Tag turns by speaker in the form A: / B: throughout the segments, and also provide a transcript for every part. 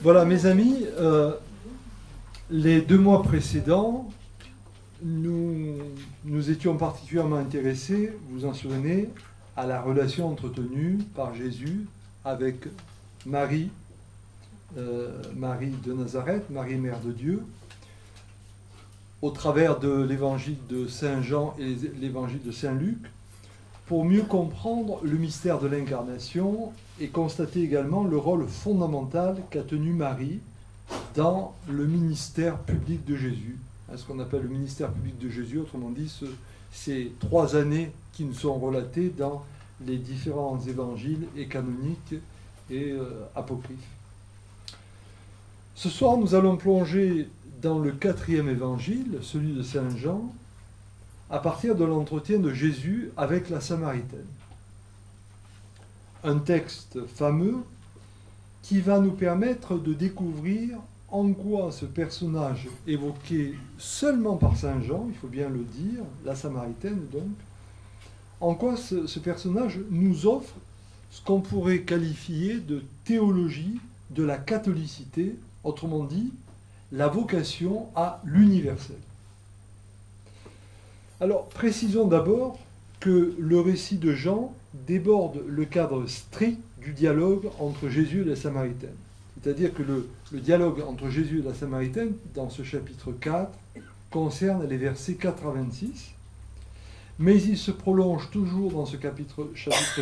A: Voilà, mes amis, les 2 mois précédents, nous étions particulièrement intéressés, vous vous en souvenez, à la relation entretenue par Jésus avec Marie, Marie de Nazareth, Marie Mère de Dieu, au travers de l'évangile de Saint Jean et l'évangile de Saint Luc, pour mieux comprendre le mystère de l'incarnation et constater également le rôle fondamental qu'a tenu Marie dans le ministère public de Jésus, ce qu'on appelle le ministère public de Jésus, autrement dit ces 3 années qui nous sont relatées dans les différents évangiles et canoniques et apocryphes. Ce soir, nous allons plonger dans le 4e évangile, celui de Saint Jean, à partir de l'entretien de Jésus avec la Samaritaine. Un texte fameux qui va nous permettre de découvrir en quoi ce personnage évoqué seulement par Saint Jean, il faut bien le dire, la Samaritaine donc, en quoi ce personnage nous offre ce qu'on pourrait qualifier de théologie de la catholicité, autrement dit, la vocation à l'universel. Alors, précisons d'abord que le récit de Jean déborde le cadre strict du dialogue entre Jésus et la Samaritaine. C'est-à-dire que le dialogue entre Jésus et la Samaritaine, dans ce chapitre 4, concerne les versets 4 à 26, mais il se prolonge toujours dans ce chapitre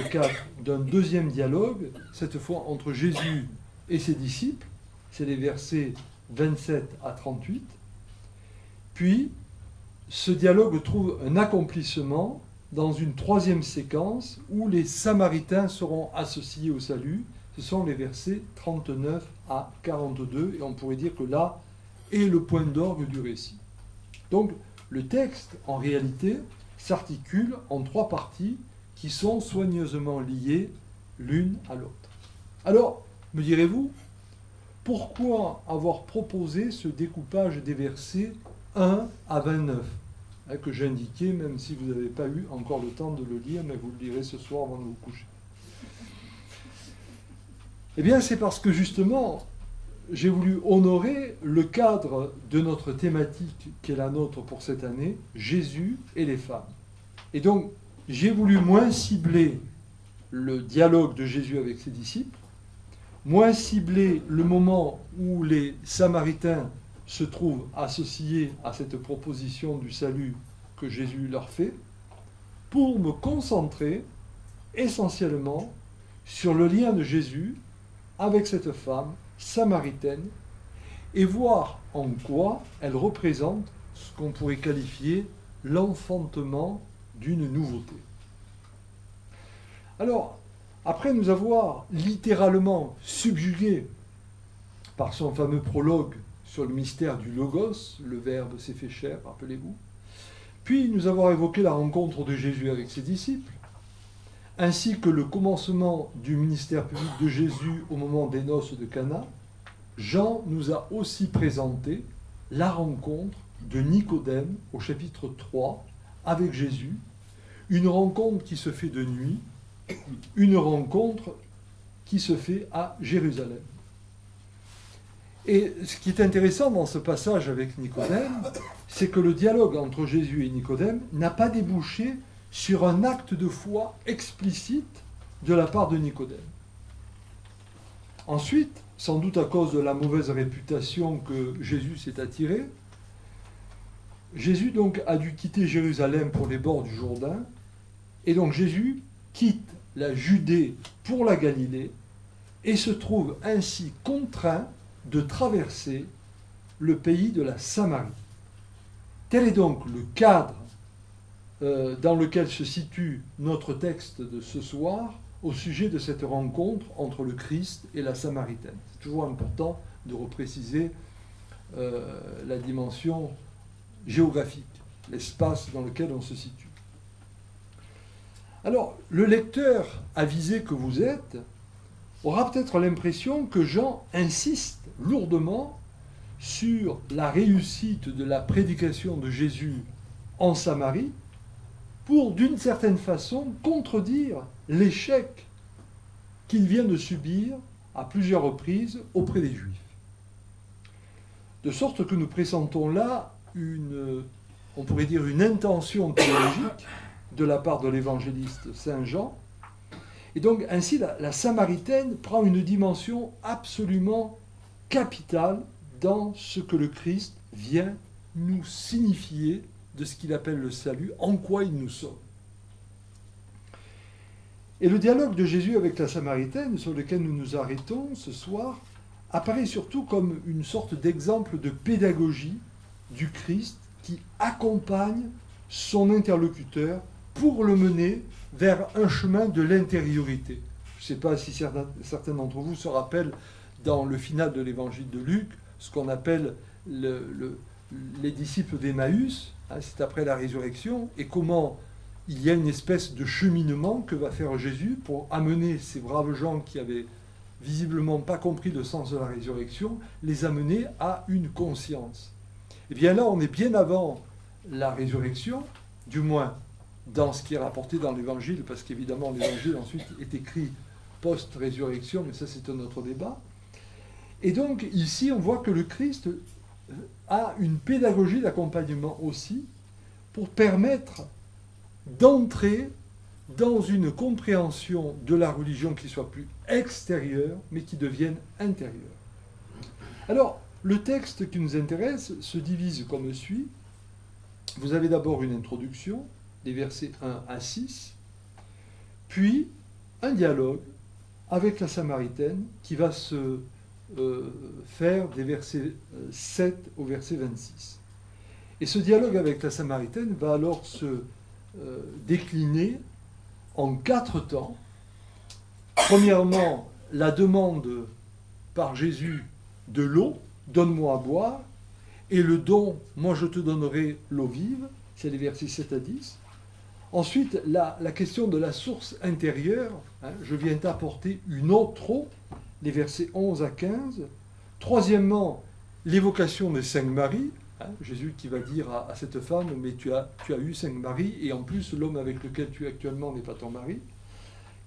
A: 4 d'un deuxième dialogue, cette fois entre Jésus et ses disciples, c'est les versets 27 à 38, puis ce dialogue trouve un accomplissement dans une 3e séquence où les Samaritains seront associés au salut. Ce sont les versets 39 à 42, et on pourrait dire que là est le point d'orgue du récit. Donc le texte, en réalité, s'articule en 3 parties qui sont soigneusement liées l'une à l'autre. Alors, me direz-vous, pourquoi avoir proposé ce découpage des versets 1 à 29 que j'ai indiqué, même si vous n'avez pas eu encore le temps de le lire, mais vous le lirez ce soir avant de vous coucher. Eh bien, c'est parce que justement, j'ai voulu honorer le cadre de notre thématique qui est la nôtre pour cette année, Jésus et les femmes. Et donc, j'ai voulu moins cibler le dialogue de Jésus avec ses disciples, moins cibler le moment où les Samaritains se trouvent associés à cette proposition du salut que Jésus leur fait, pour me concentrer essentiellement sur le lien de Jésus avec cette femme samaritaine et voir en quoi elle représente ce qu'on pourrait qualifier l'enfantement d'une nouveauté. Alors, après nous avoir littéralement subjugué par son fameux prologue sur le mystère du Logos, le Verbe s'est fait chair, rappelez-vous, puis nous avoir évoqué la rencontre de Jésus avec ses disciples, ainsi que le commencement du ministère public de Jésus au moment des noces de Cana, Jean nous a aussi présenté la rencontre de Nicodème au chapitre 3 avec Jésus, une rencontre qui se fait de nuit, une rencontre qui se fait à Jérusalem. Et ce qui est intéressant dans ce passage avec Nicodème, c'est que le dialogue entre Jésus et Nicodème n'a pas débouché sur un acte de foi explicite de la part de Nicodème. Ensuite, sans doute à cause de la mauvaise réputation que Jésus s'est attirée, Jésus donc a dû quitter Jérusalem pour les bords du Jourdain, et donc Jésus quitte la Judée pour la Galilée et se trouve ainsi contraint de traverser le pays de la Samarie. Tel est donc le cadre dans lequel se situe notre texte de ce soir au sujet de cette rencontre entre le Christ et la Samaritaine. C'est toujours important de repréciser la dimension géographique, l'espace dans lequel on se situe. Alors, le lecteur avisé que vous êtes aura peut-être l'impression que Jean insiste lourdement sur la réussite de la prédication de Jésus en Samarie pour, d'une certaine façon, contredire l'échec qu'il vient de subir à plusieurs reprises auprès des Juifs. De sorte que nous pressentons là on pourrait dire une intention théologique de la part de l'évangéliste Saint Jean. Et donc ainsi la Samaritaine prend une dimension absolument capitale dans ce que le Christ vient nous signifier de ce qu'il appelle le salut, en quoi il nous sauve. Et le dialogue de Jésus avec la Samaritaine, sur lequel nous nous arrêtons ce soir, apparaît surtout comme une sorte d'exemple de pédagogie du Christ qui accompagne son interlocuteur pour le mener vers un chemin de l'intériorité. Je ne sais pas si certains d'entre vous se rappellent dans le final de l'évangile de Luc, ce qu'on appelle les disciples d'Emmaüs, hein, c'est après la résurrection, et comment il y a une espèce de cheminement que va faire Jésus pour amener ces braves gens qui avaient visiblement pas compris le sens de la résurrection, les amener à une conscience. Et bien là, on est bien avant la résurrection, du moins dans ce qui est rapporté dans l'Évangile, parce qu'évidemment l'Évangile ensuite est écrit post-résurrection, mais ça c'est un autre débat. Et donc ici, on voit que le Christ a une pédagogie d'accompagnement aussi, pour permettre d'entrer dans une compréhension de la religion qui soit plus extérieure, mais qui devienne intérieure. Alors, le texte qui nous intéresse se divise comme suit. Vous avez d'abord une introduction, des versets 1 à 6, puis un dialogue avec la Samaritaine qui va se faire des versets 7 au verset 26. Et ce dialogue avec la Samaritaine va alors se décliner en 4 temps. Premièrement, la demande par Jésus de l'eau, donne-moi à boire, et le don, moi je te donnerai l'eau vive, c'est les versets 7 à 10. Ensuite, la question de la source intérieure, hein, je viens t'apporter une autre eau, les versets 11 à 15. Troisièmement, l'évocation de Sainte Marie, hein, Jésus qui va dire à cette femme, mais tu as eu 5 maris, et en plus l'homme avec lequel tu es actuellement n'est pas ton mari.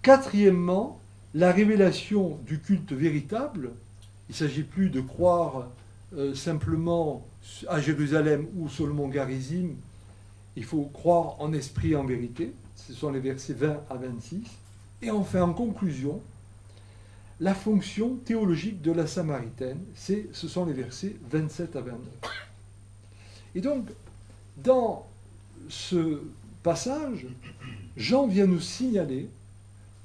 A: Quatrièmement, la révélation du culte véritable. Il ne s'agit plus de croire simplement à Jérusalem ou sur le mont Garizim. Il faut croire en esprit et en vérité. Ce sont les versets 20 à 26. Et enfin, en conclusion, la fonction théologique de la Samaritaine, ce sont les versets 27 à 29. Et donc, dans ce passage, Jean vient nous signaler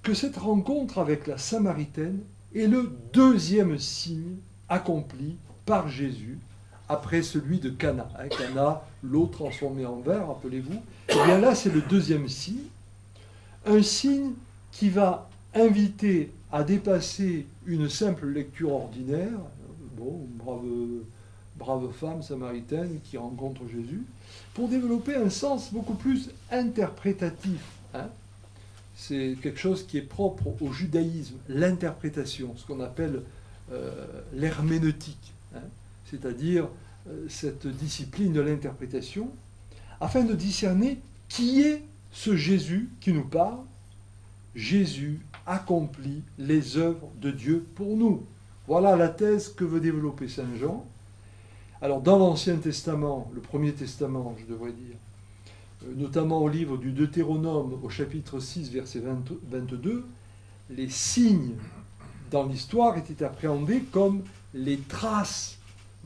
A: que cette rencontre avec la Samaritaine est le deuxième signe accompli par Jésus après celui de Cana. Cana, l'eau transformée en vin, rappelez-vous. Et bien là, c'est le deuxième signe. Un signe qui va inviter à dépasser une simple lecture ordinaire. Bon, brave femme samaritaine qui rencontre Jésus, pour développer un sens beaucoup plus interprétatif. Hein. C'est quelque chose qui est propre au judaïsme, l'interprétation, ce qu'on appelle l'herméneutique, hein, c'est-à-dire cette discipline de l'interprétation, afin de discerner qui est ce Jésus qui nous parle. Jésus accomplit les œuvres de Dieu pour nous. Voilà la thèse que veut développer Saint Jean. Alors dans l'Ancien Testament, le Premier Testament, je devrais dire, notamment au livre du Deutéronome, au chapitre 6, verset 22, les signes dans l'histoire étaient appréhendés comme les traces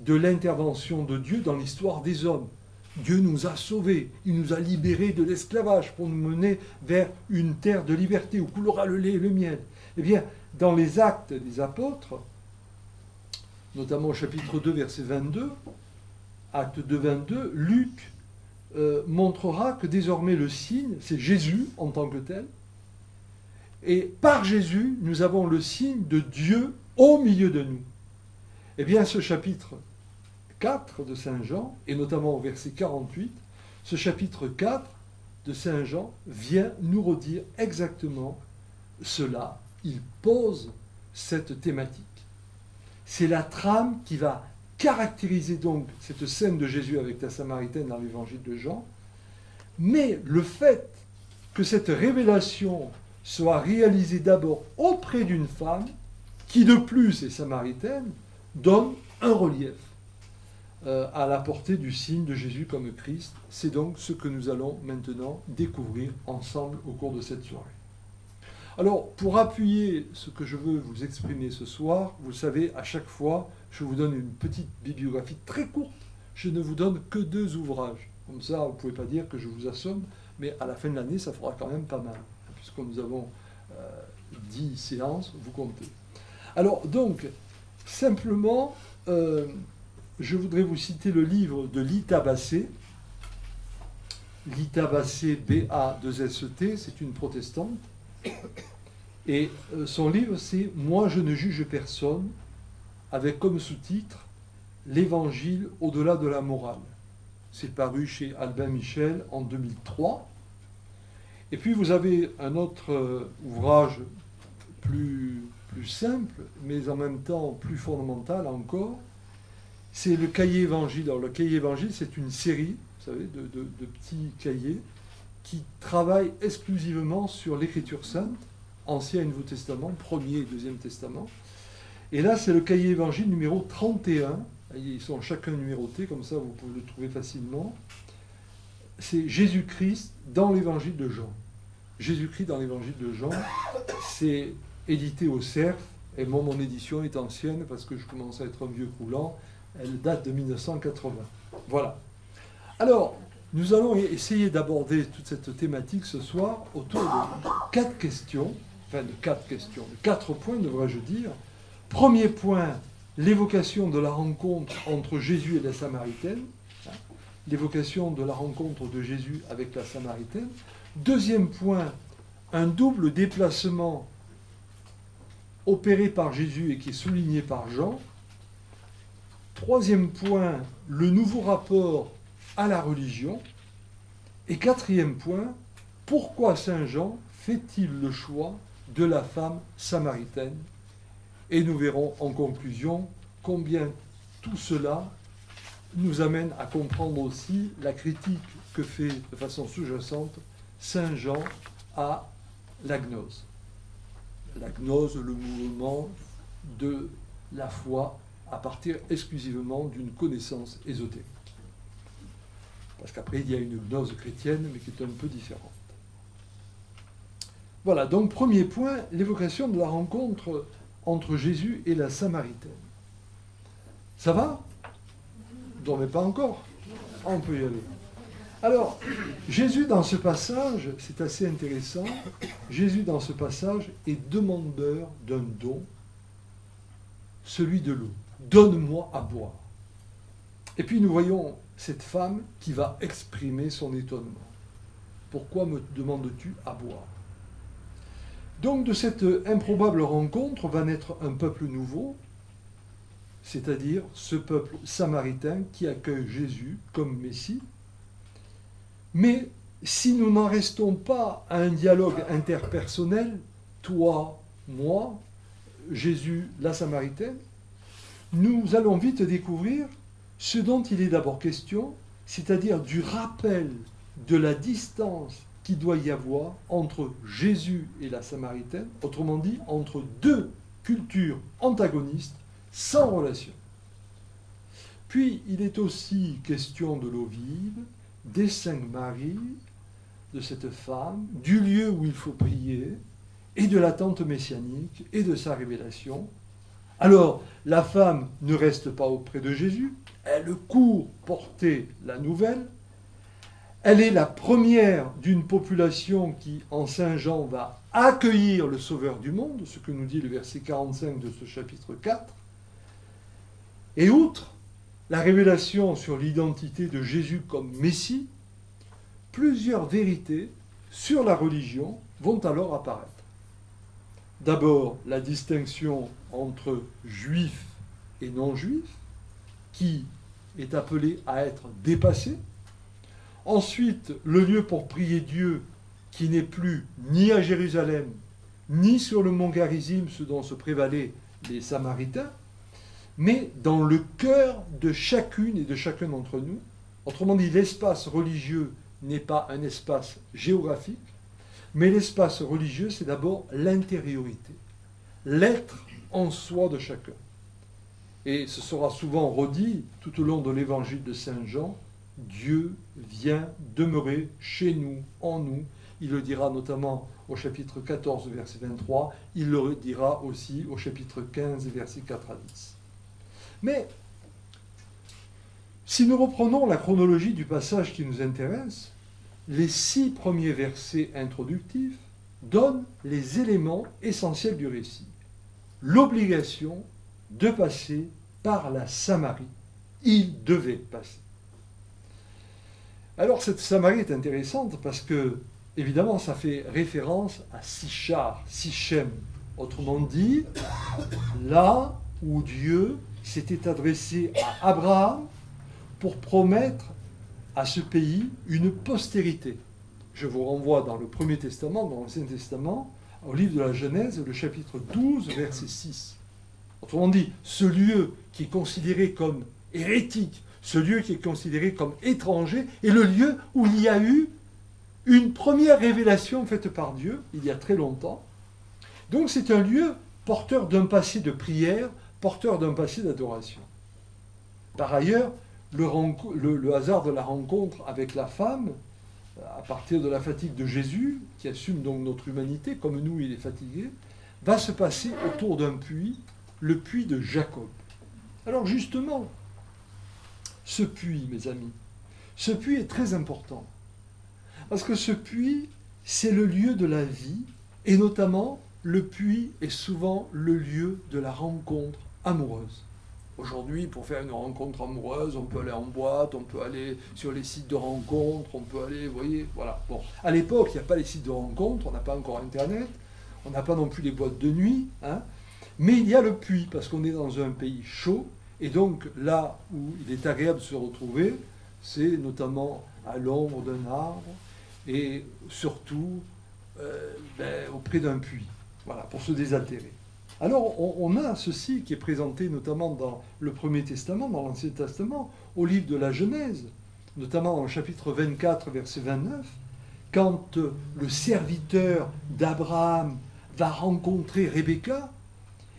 A: de l'intervention de Dieu dans l'histoire des hommes. Dieu nous a sauvés, il nous a libérés de l'esclavage pour nous mener vers une terre de liberté où coulera le lait et le miel. Eh bien, dans les Actes des Apôtres, notamment au chapitre 2, verset 22, Acte 2, 22, Luc montrera que désormais le signe, c'est Jésus en tant que tel. Et par Jésus, nous avons le signe de Dieu au milieu de nous. Eh bien, ce chapitre 4 de Saint Jean, et notamment au verset 48, ce chapitre 4 de Saint Jean vient nous redire exactement cela. Il pose cette thématique. C'est la trame qui va caractériser donc cette scène de Jésus avec la Samaritaine dans l'évangile de Jean, mais le fait que cette révélation soit réalisée d'abord auprès d'une femme, qui de plus est samaritaine, donne un relief. à la portée du signe de Jésus comme Christ. C'est donc ce que nous allons maintenant découvrir ensemble au cours de cette soirée. Alors, pour appuyer ce que je veux vous exprimer ce soir, vous le savez, à chaque fois, je vous donne une petite bibliographie très courte. Je ne vous donne que 2 ouvrages. Comme ça, vous ne pouvez pas dire que je vous assomme, mais à la fin de l'année, ça fera quand même pas mal. Puisque nous avons 10 séances, vous comptez. Alors, donc, simplement, je voudrais vous citer le livre de Lita Bassé. Lita Bassé, B-A-2-S-E-T, c'est une protestante. Et son livre, c'est « Moi, je ne juge personne », avec comme sous-titre « L'Évangile au-delà de la morale ». C'est paru chez Albin Michel en 2003. Et puis, vous avez un autre ouvrage plus simple, mais en même temps plus fondamental encore. C'est le Cahier Évangile. Alors, le Cahier Évangile, c'est une série, vous savez, de petits cahiers qui travaillent exclusivement sur l'Écriture sainte, Ancien et Nouveau Testament, Premier et Deuxième Testament. Et là, c'est le Cahier Évangile numéro 31. Ils sont chacun numérotés, comme ça vous pouvez le trouver facilement. C'est Jésus-Christ dans l'Évangile de Jean. Jésus-Christ dans l'Évangile de Jean, c'est édité au Cerf, et moi, mon édition est ancienne parce que je commence à être un vieux croulant. Elle date de 1980. Voilà. Alors, nous allons essayer d'aborder toute cette thématique ce soir autour de 4 questions, de 4 points, devrais-je dire. Premier point, l'évocation de la rencontre entre Jésus et la Samaritaine. L'évocation de la rencontre de Jésus avec la Samaritaine. Deuxième point, un double déplacement opéré par Jésus et qui est souligné par Jean. Troisième point, le nouveau rapport à la religion. Et quatrième point, pourquoi Saint Jean fait-il le choix de la femme samaritaine? Et nous verrons en conclusion combien tout cela nous amène à comprendre aussi la critique que fait de façon sous-jacente Saint Jean à la gnose. La gnose, le mouvement de la foi à partir exclusivement d'une connaissance ésotérique. Parce qu'après, il y a une gnose chrétienne, mais qui est un peu différente. Voilà, donc premier point, l'évocation de la rencontre entre Jésus et la Samaritaine. Ça va? Vous ne dormez pas encore? On peut y aller. Alors, Jésus dans ce passage, c'est assez intéressant, Jésus dans ce passage est demandeur d'un don, celui de l'eau. Donne-moi à boire. Et puis nous voyons cette femme qui va exprimer son étonnement. Pourquoi me demandes-tu à boire? Donc de cette improbable rencontre va naître un peuple nouveau, c'est-à-dire ce peuple samaritain qui accueille Jésus comme Messie. Mais si nous n'en restons pas à un dialogue interpersonnel, toi, moi, Jésus, la Samaritaine, nous allons vite découvrir ce dont il est d'abord question, c'est-à-dire du rappel de la distance qu'il doit y avoir entre Jésus et la Samaritaine, autrement dit, entre 2 cultures antagonistes sans relation. Puis, il est aussi question de l'eau vive, des 5 maris, de cette femme, du lieu où il faut prier, et de l'attente messianique, et de sa révélation. Alors, la femme ne reste pas auprès de Jésus, elle court porter la nouvelle. Elle est la première d'une population qui, en Saint Jean, va accueillir le Sauveur du monde, ce que nous dit le verset 45 de ce chapitre 4. Et outre la révélation sur l'identité de Jésus comme Messie, plusieurs vérités sur la religion vont alors apparaître. D'abord, la distinction entre juifs et non-juifs, qui est appelée à être dépassée. Ensuite, le lieu pour prier Dieu, qui n'est plus ni à Jérusalem, ni sur le mont Garizim, ce dont se prévalaient les Samaritains, mais dans le cœur de chacune et de chacun d'entre nous. Autrement dit, l'espace religieux n'est pas un espace géographique, mais l'espace religieux, c'est d'abord l'intériorité, l'être en soi de chacun. et ce sera souvent redit tout au long de l'évangile de Saint Jean, Dieu vient demeurer chez nous, en nous. Il le dira notamment au chapitre 14, verset 23, il le dira aussi au chapitre 15, versets 4 à 10. Mais, si nous reprenons la chronologie du passage qui nous intéresse, les 6 premiers versets introductifs donnent les éléments essentiels du récit. L'obligation de passer par la Samarie. Il devait passer. Alors cette Samarie est intéressante parce que, évidemment, ça fait référence à Sichar, Sichem. Autrement dit, là où Dieu s'était adressé à Abraham pour promettre à ce pays une postérité. Je vous renvoie dans le Premier Testament, dans l'Ancien Testament, au livre de la Genèse, le chapitre 12, verset 6. Autrement dit, ce lieu qui est considéré comme hérétique, ce lieu qui est considéré comme étranger, est le lieu où il y a eu une première révélation faite par Dieu, il y a très longtemps. Donc c'est un lieu porteur d'un passé de prière, porteur d'un passé d'adoration. Par ailleurs, le hasard de la rencontre avec la femme, à partir de la fatigue de Jésus, qui assume donc notre humanité, comme nous il est fatigué, va se passer autour d'un puits, le puits de Jacob. Alors justement, ce puits, mes amis, ce puits est très important. Parce que ce puits, c'est le lieu de la vie, et notamment, le puits est souvent le lieu de la rencontre amoureuse. Aujourd'hui, pour faire une rencontre amoureuse, on peut aller en boîte, on peut aller sur les sites de rencontres, on peut aller, vous voyez, voilà. Bon, à l'époque, il n'y a pas les sites de rencontres, on n'a pas encore Internet, on n'a pas non plus les boîtes de nuit, hein, mais il y a le puits, parce qu'on est dans un pays chaud, et donc là où il est agréable de se retrouver, c'est notamment à l'ombre d'un arbre, et surtout auprès d'un puits, voilà, pour se désaltérer. Alors, on a ceci qui est présenté notamment dans le Premier Testament, dans l'Ancien Testament, au livre de la Genèse, notamment dans le chapitre 24, verset 29, quand le serviteur d'Abraham va rencontrer Rebecca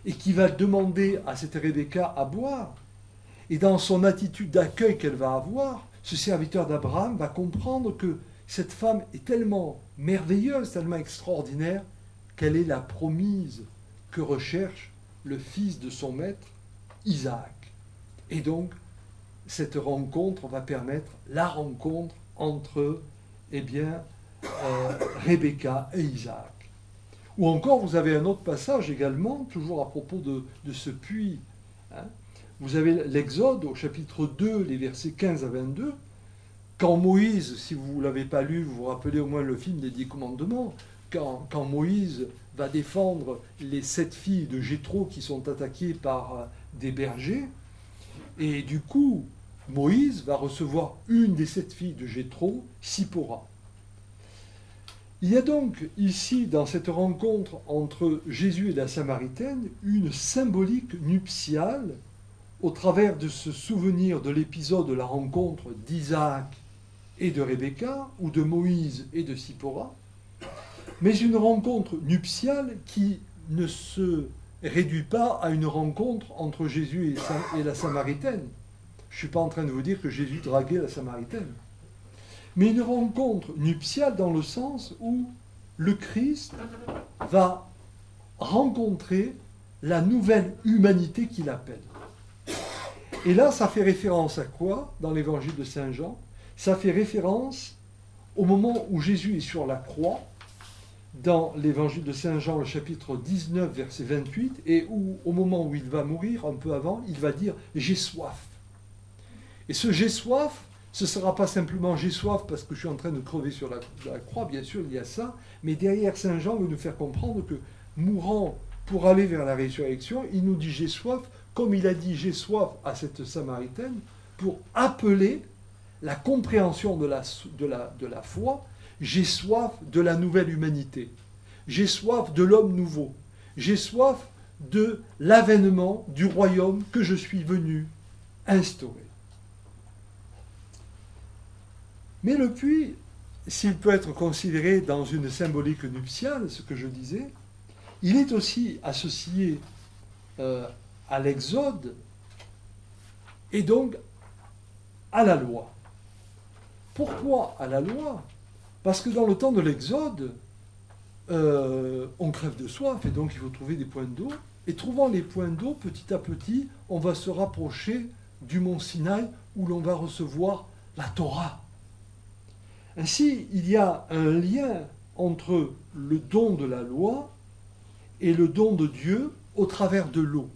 A: et qui va demander à cette Rebecca à boire. Et dans son attitude d'accueil qu'elle va avoir, ce serviteur d'Abraham va comprendre que cette femme est tellement merveilleuse, tellement extraordinaire, qu'elle est la promise que recherche le fils de son maître, Isaac. Et donc, cette rencontre va permettre la rencontre entre, Rebecca et Isaac. Ou encore, vous avez un autre passage également, toujours à propos de ce puits. Hein. Vous avez l'Exode au chapitre 2, les versets 15 à 22. Quand Moïse, si vous ne l'avez pas lu, vous vous rappelez au moins le film des 10 commandements, quand Moïse va défendre les 7 filles de Jéthro qui sont attaquées par des bergers, et du coup, Moïse va recevoir une des 7 filles de Jéthro, Sipora. Il y a donc ici, dans cette rencontre entre Jésus et la Samaritaine, une symbolique nuptiale au travers de ce souvenir de l'épisode de la rencontre d'Isaac et de Rebecca, ou de Moïse et de Sipora, mais une rencontre nuptiale qui ne se réduit pas à une rencontre entre Jésus et la Samaritaine. Je ne suis pas en train de vous dire que Jésus draguait la Samaritaine. Mais une rencontre nuptiale dans le sens où le Christ va rencontrer la nouvelle humanité qu'il appelle. Et là, ça fait référence à quoi dans l'évangile de Saint Jean? Ça fait référence au moment où Jésus est sur la croix, dans l'évangile de Saint Jean, le chapitre 19, verset 28, et où, au moment où il va mourir, un peu avant, il va dire « j'ai soif ». Et ce « j'ai soif », ce ne sera pas simplement « j'ai soif parce que je suis en train de crever sur la croix », bien sûr, il y a ça, mais derrière Saint Jean veut nous faire comprendre que, mourant pour aller vers la résurrection, il nous dit « j'ai soif », comme il a dit « j'ai soif » à cette Samaritaine, pour appeler la compréhension de la foi. J'ai soif de la nouvelle humanité. J'ai soif de l'homme nouveau. J'ai soif de l'avènement du royaume que je suis venu instaurer. Mais le puits, s'il peut être considéré dans une symbolique nuptiale, ce que je disais, il est aussi associé à l'Exode et donc à la loi. Pourquoi à la loi? Parce que dans le temps de l'Exode, on crève de soif, et donc il faut trouver des points d'eau. Et trouvant les points d'eau, petit à petit, on va se rapprocher du mont Sinaï, où l'on va recevoir la Torah. Ainsi, il y a un lien entre le don de la loi et le don de Dieu au travers de l'eau.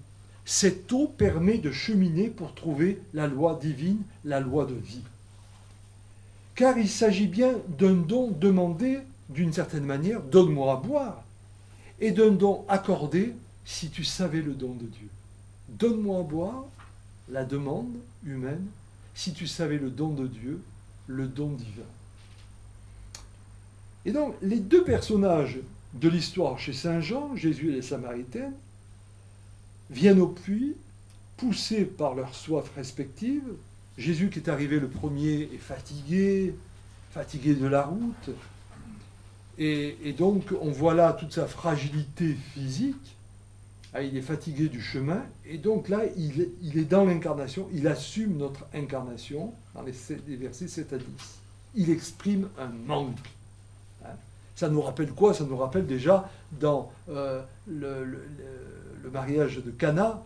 A: Cette eau permet de cheminer pour trouver la loi divine, la loi de vie. Car il s'agit bien d'un don demandé d'une certaine manière, donne-moi à boire, et d'un don accordé si tu savais le don de Dieu. Donne-moi à boire, la demande humaine, si tu savais le don de Dieu, le don divin. Et donc, les deux personnages de l'histoire chez Saint Jean, Jésus et les Samaritaines, viennent au puits, poussés par leur soif respective. Jésus qui est arrivé le premier est fatigué de la route. Et donc, on voit là toute sa fragilité physique. Il est fatigué du chemin. Et donc là, il est dans l'incarnation. Il assume notre incarnation dans les versets 7 à 10. Il exprime un manque. Ça nous rappelle quoi? Ça nous rappelle déjà dans le mariage de Cana.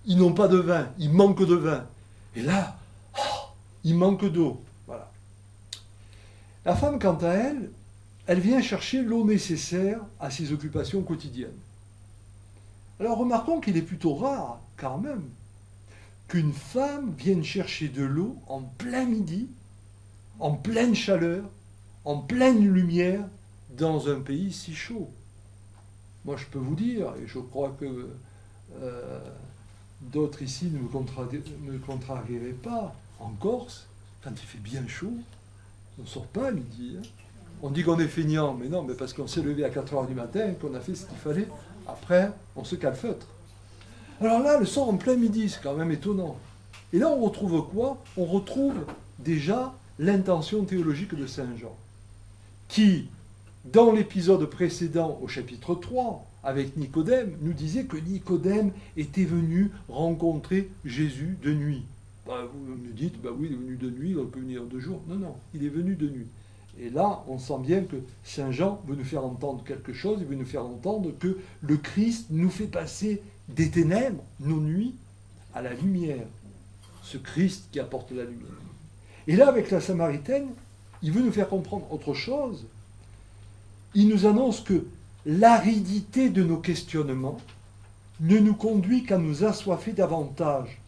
A: Ils n'ont pas de vin. Il manque de vin. Et là, il manque d'eau. Voilà. La femme, quant à elle, elle vient chercher l'eau nécessaire à ses occupations quotidiennes. Alors remarquons qu'il est plutôt rare, quand même, qu'une femme vienne chercher de l'eau en plein midi, en pleine chaleur, en pleine lumière, dans un pays si chaud. Moi, je peux vous dire, et je crois que d'autres ici ne me contrarieraient pas, en Corse, quand il fait bien chaud, on ne sort pas à midi. On dit qu'on est feignant, mais non, mais parce qu'on s'est levé à 4 heures du matin, qu'on a fait ce qu'il fallait. Après, on se calfeutre. Alors là, le sort en plein midi, c'est quand même étonnant. Et là, on retrouve quoi? On retrouve déjà l'intention théologique de Saint Jean, qui, dans l'épisode précédent, au chapitre 3, avec Nicodème, nous disait que Nicodème était venu rencontrer Jésus de nuit. Vous me dites, oui, il est venu de nuit, il peut venir de jour. Non, il est venu de nuit. Et là, on sent bien que Saint Jean veut nous faire entendre quelque chose, il veut nous faire entendre que le Christ nous fait passer des ténèbres, nos nuits, à la lumière. Ce Christ qui apporte la lumière. Et là, avec la Samaritaine, il veut nous faire comprendre autre chose. Il nous annonce que l'aridité de nos questionnements ne nous conduit qu'à nous assoiffer davantage,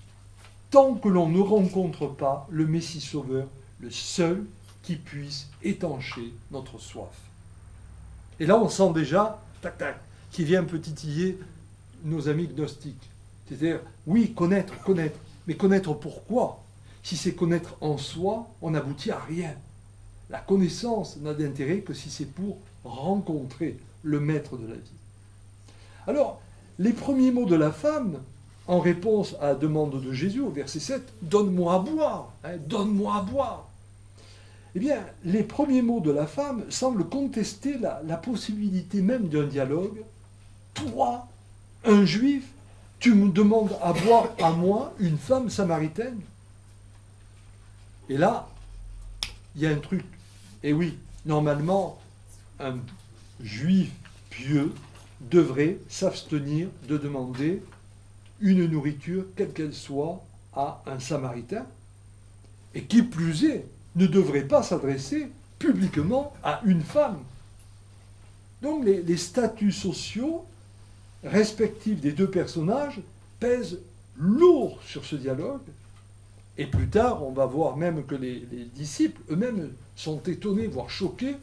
A: tant que l'on ne rencontre pas le Messie Sauveur, le seul qui puisse étancher notre soif. Et là, on sent déjà, qui vient un peu titiller nos amis gnostiques. C'est-à-dire, oui, connaître, mais connaître pourquoi? Si c'est connaître en soi, on n'aboutit à rien. La connaissance n'a d'intérêt que si c'est pour rencontrer le maître de la vie. Alors, les premiers mots de la femme, en réponse à la demande de Jésus, au verset 7, « Donne-moi à boire, donne-moi à boire ». Eh bien, les premiers mots de la femme semblent contester la possibilité même d'un dialogue. Toi, un juif, tu me demandes à boire à moi, une femme samaritaine? Et là, il y a un truc. Et oui, normalement, un juif pieux devrait s'abstenir de demander une nourriture, quelle qu'elle soit, à un samaritain. Et qui plus est, ne devrait pas s'adresser publiquement à une femme. Donc les statuts sociaux respectifs des deux personnages pèsent lourd sur ce dialogue. Et plus tard, on va voir même que les disciples eux-mêmes sont étonnés, voire choqués,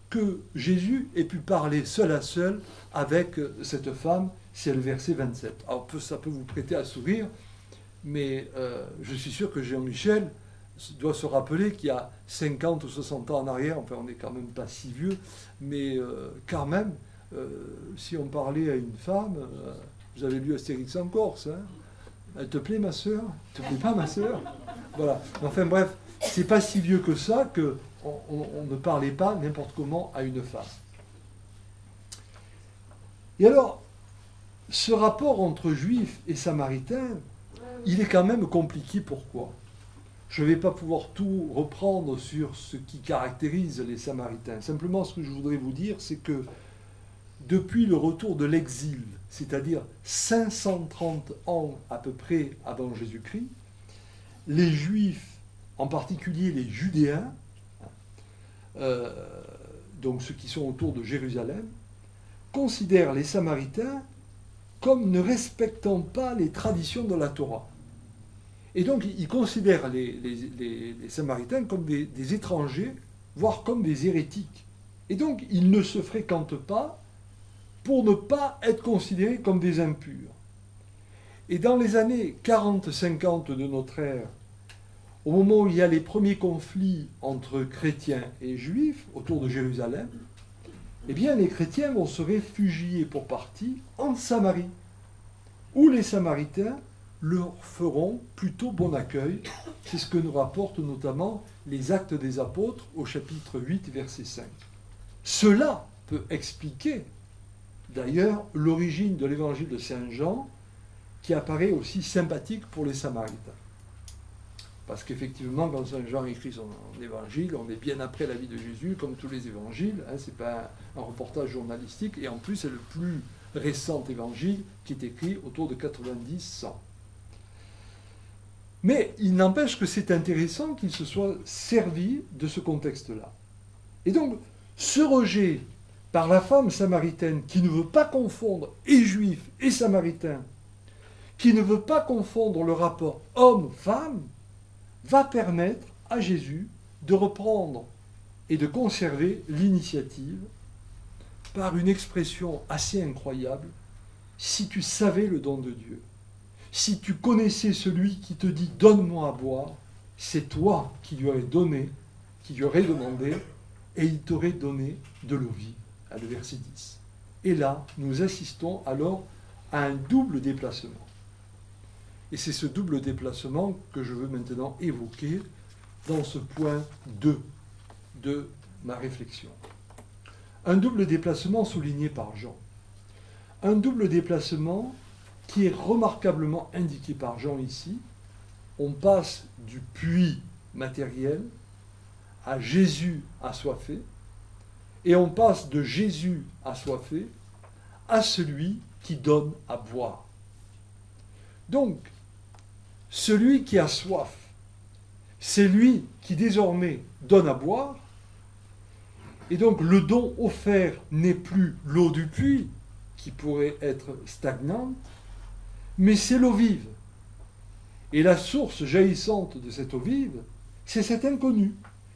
A: que Jésus ait pu parler seul à seul avec cette femme. C'est le verset 27. Alors ça peut vous prêter à sourire, mais je suis sûr que Jean-Michel doit se rappeler qu'il y a 50 ou 60 ans en arrière, enfin on n'est quand même pas si vieux, mais quand même, si on parlait à une femme, vous avez lu Astérix en Corse, hein, elle te plaît ma sœur? Elle te plaît pas ma sœur? Voilà. Enfin bref, c'est pas si vieux que ça qu'on ne parlait pas n'importe comment à une femme. Et alors, ce rapport entre juifs et samaritains il est quand même compliqué. Pourquoi ? Je ne vais pas pouvoir tout reprendre sur ce qui caractérise les Samaritains. Simplement, ce que je voudrais vous dire, c'est que depuis le retour de l'exil, c'est-à-dire 530 ans à peu près avant Jésus-Christ, les Juifs, en particulier les Judéens, donc ceux qui sont autour de Jérusalem, considèrent les Samaritains comme ne respectant pas les traditions de la Torah. Et donc ils considèrent les Samaritains comme des étrangers, voire comme des hérétiques. Et donc ils ne se fréquentent pas pour ne pas être considérés comme des impurs. Et dans les années 40-50 de notre ère, au moment où il y a les premiers conflits entre chrétiens et juifs autour de Jérusalem, eh bien les chrétiens vont se réfugier pour partie en Samarie, où les Samaritains leur feront plutôt bon accueil. C'est ce que nous rapportent notamment les Actes des Apôtres au chapitre 8, verset 5. Cela peut expliquer d'ailleurs l'origine de l'évangile de Saint Jean, qui apparaît aussi sympathique pour les Samaritains. Parce qu'effectivement, quand Saint Jean écrit son évangile, on est bien après la vie de Jésus, comme tous les évangiles, ce n'est pas un reportage journalistique, et en plus c'est le plus récent évangile qui est écrit autour de 90-100. Mais il n'empêche que c'est intéressant qu'il se soit servi de ce contexte-là. Et donc, ce rejet par la femme samaritaine qui ne veut pas confondre et juif et samaritain, qui ne veut pas confondre le rapport homme-femme, va permettre à Jésus de reprendre et de conserver l'initiative par une expression assez incroyable. Si tu savais le don de Dieu, si tu connaissais celui qui te dit « donne-moi à boire », c'est toi qui lui aurais donné, qui lui aurais demandé, et il t'aurait donné de l'eau vive. À le verset 10. Et là, nous assistons alors à un double déplacement. Et c'est ce double déplacement que je veux maintenant évoquer dans ce point 2 de ma réflexion. Un double déplacement souligné par Jean. Un double déplacement qui est remarquablement indiqué par Jean ici. On passe du puits matériel à Jésus assoiffé, et on passe de Jésus assoiffé à celui qui donne à boire. Donc, celui qui a soif, c'est lui qui désormais donne à boire, et donc le don offert n'est plus l'eau du puits, qui pourrait être stagnante, mais c'est l'eau vive. Et la source jaillissante de cette eau vive, c'est cet inconnu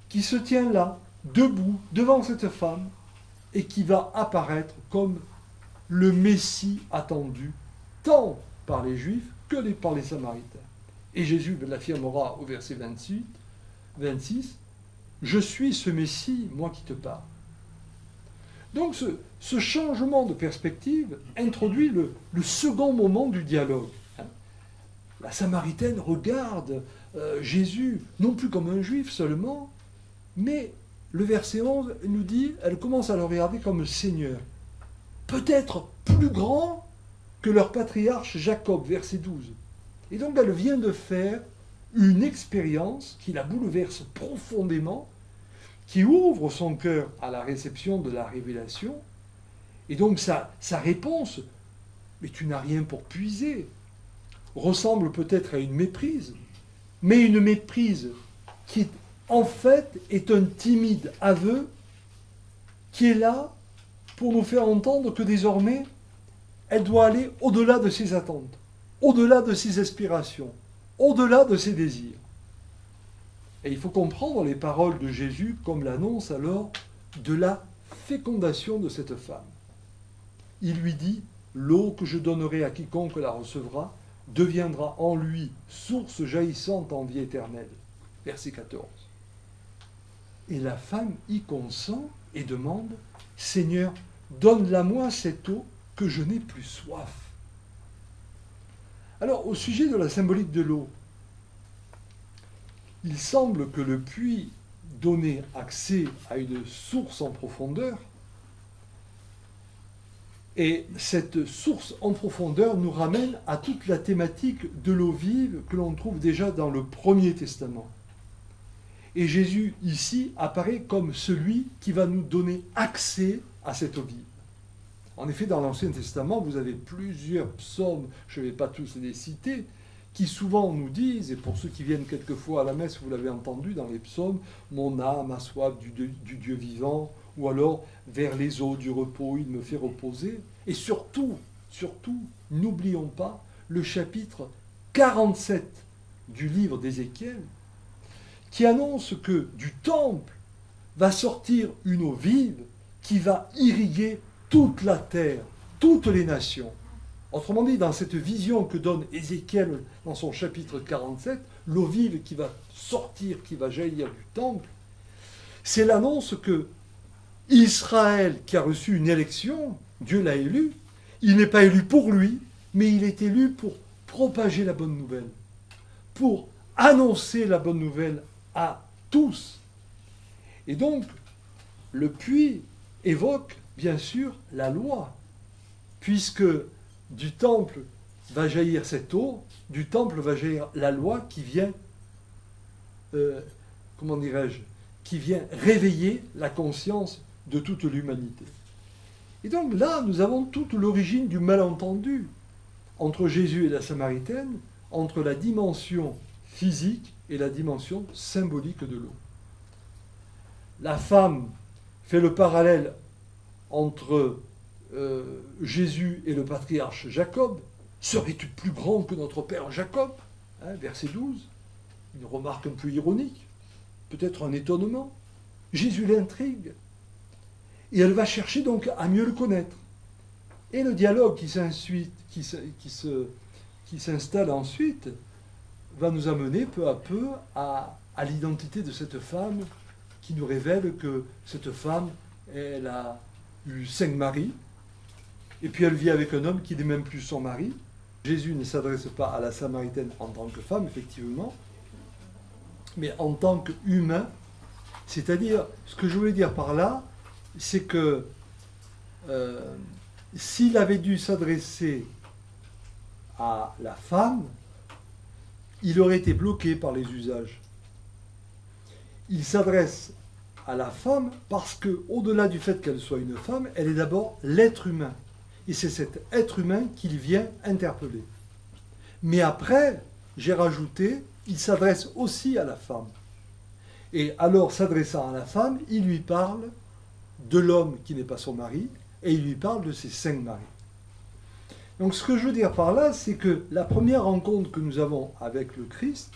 A: qui se tient là, debout devant cette femme, et qui va apparaître comme le Messie attendu, tant par les Juifs que par les Samaritains. Et Jésus l'affirmera au verset 26, « Je suis ce Messie, moi qui te parle ». Donc ce changement de perspective introduit le second moment du dialogue. La Samaritaine regarde Jésus, non plus comme un Juif seulement, mais le verset 11 nous dit, elle commence à le regarder comme Seigneur, peut-être plus grand que leur patriarche Jacob, verset 12. Et donc elle vient de faire une expérience qui la bouleverse profondément, qui ouvre son cœur à la réception de la révélation, et donc sa réponse, mais tu n'as rien pour puiser, ressemble peut-être à une méprise, mais une méprise qui en fait est un timide aveu qui est là pour nous faire entendre que désormais, elle doit aller au-delà de ses attentes, au-delà de ses aspirations, au-delà de ses désirs. Et il faut comprendre les paroles de Jésus comme l'annonce alors de la fécondation de cette femme. Il lui dit, « L'eau que je donnerai à quiconque la recevra deviendra en lui source jaillissante en vie éternelle. » Verset 14. Et la femme y consent et demande, « Seigneur, donne-la-moi cette eau que je n'ai plus soif. » Alors, au sujet de la symbolique de l'eau, il semble que le puits donnait accès à une source en profondeur Et cette source en profondeur nous ramène à toute la thématique de l'eau vive que l'on trouve déjà dans le Premier Testament. Et Jésus, ici, apparaît comme celui qui va nous donner accès à cette eau vive. En effet, dans l'Ancien Testament, vous avez plusieurs psaumes, je ne vais pas tous les citer, qui souvent nous disent, et pour ceux qui viennent quelquefois à la messe, vous l'avez entendu dans les psaumes, « Mon âme a soif du Dieu vivant », ou alors « Vers les eaux du repos, il me fait reposer ». Et surtout, n'oublions pas le chapitre 47 du livre d'Ézéchiel, qui annonce que du temple va sortir une eau vive qui va irriguer toute la terre, toutes les nations. Autrement dit, dans cette vision que donne Ézéchiel dans son chapitre 47, l'eau vive qui va sortir, qui va jaillir du temple, c'est l'annonce que Israël, qui a reçu une élection, Dieu l'a élu, il n'est pas élu pour lui, mais il est élu pour propager la bonne nouvelle, pour annoncer la bonne nouvelle à tous. Et donc, le puits évoque bien sûr la loi, puisque du temple va jaillir cette eau, du temple va jaillir la loi qui vient, qui vient réveiller la conscience de toute l'humanité. Et donc là, nous avons toute l'origine du malentendu entre Jésus et la Samaritaine, entre la dimension physique et la dimension symbolique de l'eau. La femme fait le parallèle entre Jésus et le patriarche Jacob. Serais-tu plus grand que notre père Jacob, verset 12. Une remarque un peu ironique, peut-être un étonnement. Jésus l'intrigue. Et elle va chercher donc à mieux le connaître. Et le dialogue qui s'installe ensuite va nous amener peu à peu à l'identité de cette femme qui nous révèle que cette femme, elle a eu 5 maris, et puis elle vit avec un homme qui n'est même plus son mari. Jésus ne s'adresse pas à la Samaritaine en tant que femme, effectivement, mais en tant qu'humain. C'est-à-dire, ce que je voulais dire par là, c'est que s'il avait dû s'adresser à la femme, il aurait été bloqué par les usages. Il s'adresse à la femme parce que, au-delà du fait qu'elle soit une femme, elle est d'abord l'être humain. Et c'est cet être humain qu'il vient interpeller. Mais après, j'ai rajouté, il s'adresse aussi à la femme. Et alors, s'adressant à la femme, il lui parle de l'homme qui n'est pas son mari, et il lui parle de ses 5 maris. Donc ce que je veux dire par là, c'est que la première rencontre que nous avons avec le Christ,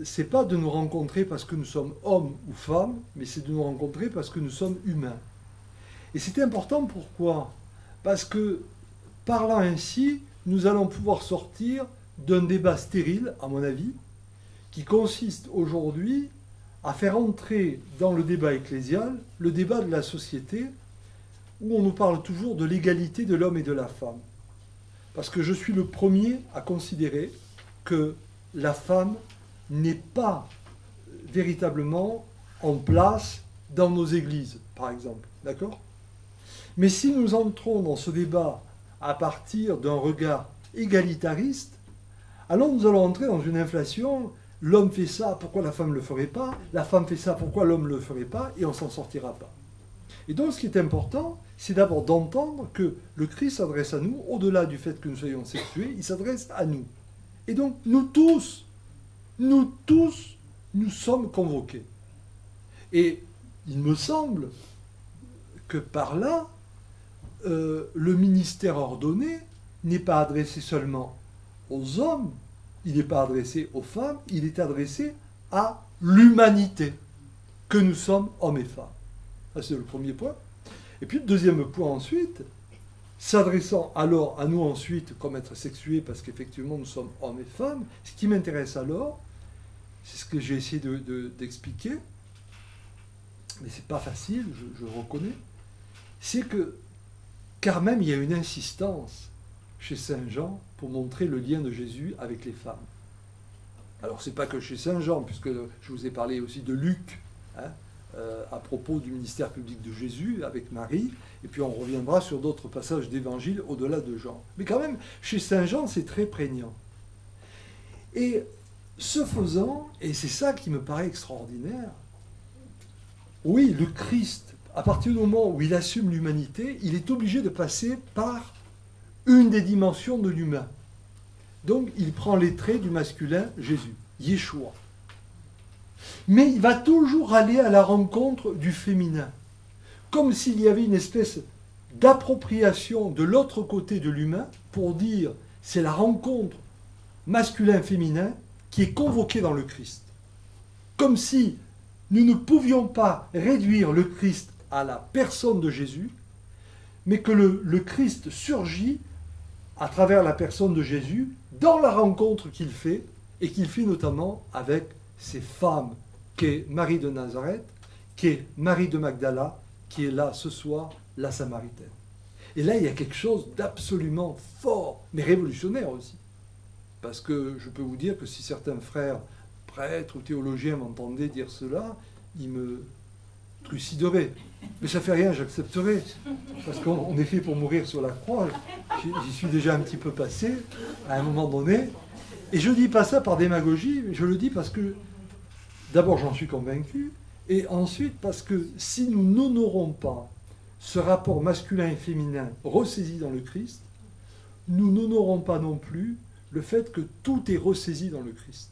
A: c'est pas de nous rencontrer parce que nous sommes hommes ou femmes, mais c'est de nous rencontrer parce que nous sommes humains. Et c'est important, pourquoi ? Parce que, parlant ainsi, nous allons pouvoir sortir d'un débat stérile, à mon avis, qui consiste aujourd'hui à faire entrer dans le débat ecclésial le débat de la société, où on nous parle toujours de l'égalité de l'homme et de la femme. Parce que je suis le premier à considérer que la femme n'est pas véritablement en place dans nos églises, par exemple. D'accord ? Mais si nous entrons dans ce débat à partir d'un regard égalitariste, alors nous allons entrer dans une inflation. L'homme fait ça, pourquoi la femme ne le ferait pas ? La femme fait ça, pourquoi l'homme ne le ferait pas ? Et on ne s'en sortira pas. Et donc ce qui est important, c'est d'abord d'entendre que le Christ s'adresse à nous, au-delà du fait que nous soyons sexués, il s'adresse à nous. Et donc nous tous, nous sommes convoqués. Et il me semble que par là, le ministère ordonné n'est pas adressé seulement aux hommes, il n'est pas adressé aux femmes, il est adressé à l'humanité, que nous sommes hommes et femmes. Ça, c'est le premier point. Et puis le deuxième point ensuite, s'adressant alors à nous ensuite comme être sexués, parce qu'effectivement nous sommes hommes et femmes, ce qui m'intéresse alors, c'est ce que j'ai essayé d'expliquer, mais c'est pas facile, je le reconnais, c'est que, car même il y a une insistance chez Saint Jean pour montrer le lien de Jésus avec les femmes. Alors c'est pas que chez Saint Jean, puisque je vous ai parlé aussi de Luc, à propos du ministère public de Jésus avec Marie, et puis on reviendra sur d'autres passages d'évangile au-delà de Jean. Mais quand même, chez Saint Jean, c'est très prégnant. Et ce faisant, et c'est ça qui me paraît extraordinaire, oui, le Christ, à partir du moment où il assume l'humanité, il est obligé de passer par une des dimensions de l'humain. Donc, il prend les traits du masculin Jésus, Yeshua. Mais il va toujours aller à la rencontre du féminin, comme s'il y avait une espèce d'appropriation de l'autre côté de l'humain pour dire c'est la rencontre masculin-féminin qui est convoquée dans le Christ. Comme si nous ne pouvions pas réduire le Christ à la personne de Jésus, mais que le Christ surgit à travers la personne de Jésus dans la rencontre qu'il fait, et qu'il fait notamment avec ces femmes, qu'est Marie de Nazareth, qu'est Marie de Magdala, qui est là ce soir, la Samaritaine. Et là, il y a quelque chose d'absolument fort, mais révolutionnaire aussi. Parce que je peux vous dire que si certains frères, prêtres ou théologiens m'entendaient dire cela, ils me trucideraient. Mais ça fait rien, j'accepterai. Parce qu'on est fait pour mourir sur la croix. J'y suis déjà un petit peu passé, à un moment donné. Et je ne dis pas ça par démagogie, mais je le dis parce que, d'abord, j'en suis convaincu, et ensuite parce que si nous n'honorons pas ce rapport masculin et féminin ressaisi dans le Christ, nous n'honorons pas non plus le fait que tout est ressaisi dans le Christ.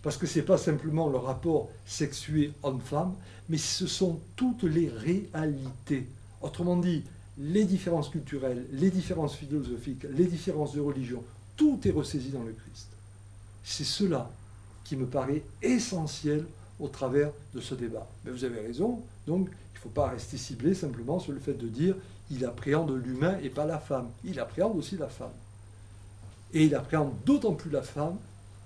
A: Parce que ce n'est pas simplement le rapport sexué homme-femme, mais ce sont toutes les réalités. Autrement dit, les différences culturelles, les différences philosophiques, les différences de religion, tout est ressaisi dans le Christ. C'est cela qui me paraît essentiel au travers de ce débat. Mais vous avez raison, donc il ne faut pas rester ciblé simplement sur le fait de dire il appréhende l'humain et pas la femme. Il appréhende aussi la femme. Et il appréhende d'autant plus la femme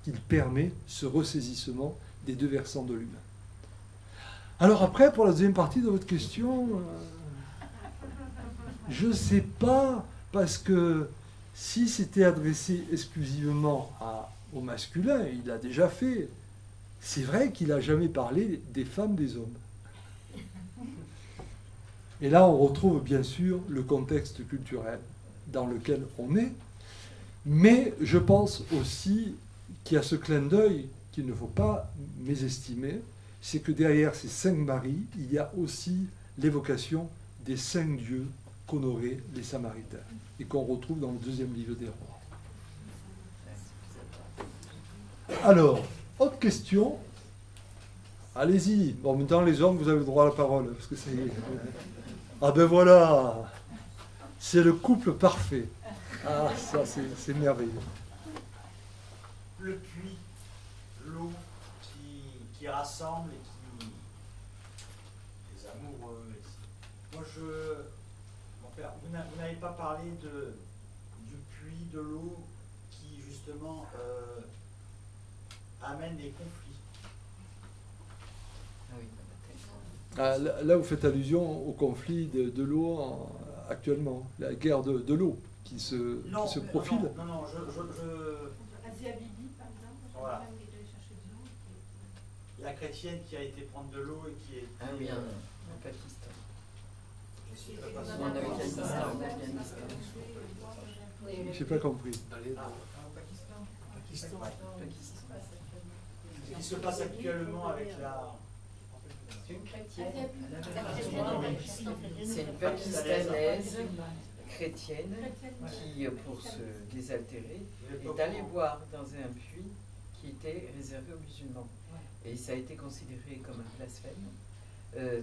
A: qu'il permet ce ressaisissement des deux versants de l'humain. Alors après, pour la deuxième partie de votre question, je ne sais pas, parce que si c'était adressé exclusivement au masculin, il l'a déjà fait, c'est vrai qu'il n'a jamais parlé des femmes des hommes. Et là, on retrouve bien sûr le contexte culturel dans lequel on est, mais je pense aussi qu'il y a ce clin d'œil qu'il ne faut pas mésestimer, c'est que derrière ces 5 maris, il y a aussi l'évocation des 5 dieux qu'honoraient les Samaritains, et qu'on retrouve dans le 2e livre des Rois. Alors, autre question. Allez-y. Bon, maintenant, les hommes, vous avez le droit à la parole, parce que c'est... Ah ben voilà, c'est le couple parfait. Ah, ça, c'est merveilleux.
B: Le puits, l'eau qui rassemble et qui... les amoureux. Moi, mon père, vous n'avez pas parlé du puits, de l'eau qui, justement, amène des conflits.
A: Ah, là, vous faites allusion au conflit de l'eau actuellement, la guerre de l'eau qui se profile.
B: Non,
C: Asia Bibi, par exemple,
B: voilà.
C: qui est allée chercher de l'eau.
B: La chrétienne qui a été prendre de l'eau et qui est...
D: Ah oui, en Pakistan.
B: Je suis très pas sûr.
D: En Afghanistan.
A: Je n'ai pas compris.
B: Pakistan. Ce qui se passe actuellement avec la...
D: C'est une chrétienne. C'est une pakistanaise chrétienne qui, pour se désaltérer, est allée boire dans un puits qui était réservé aux musulmans. Et ça a été considéré comme un blasphème.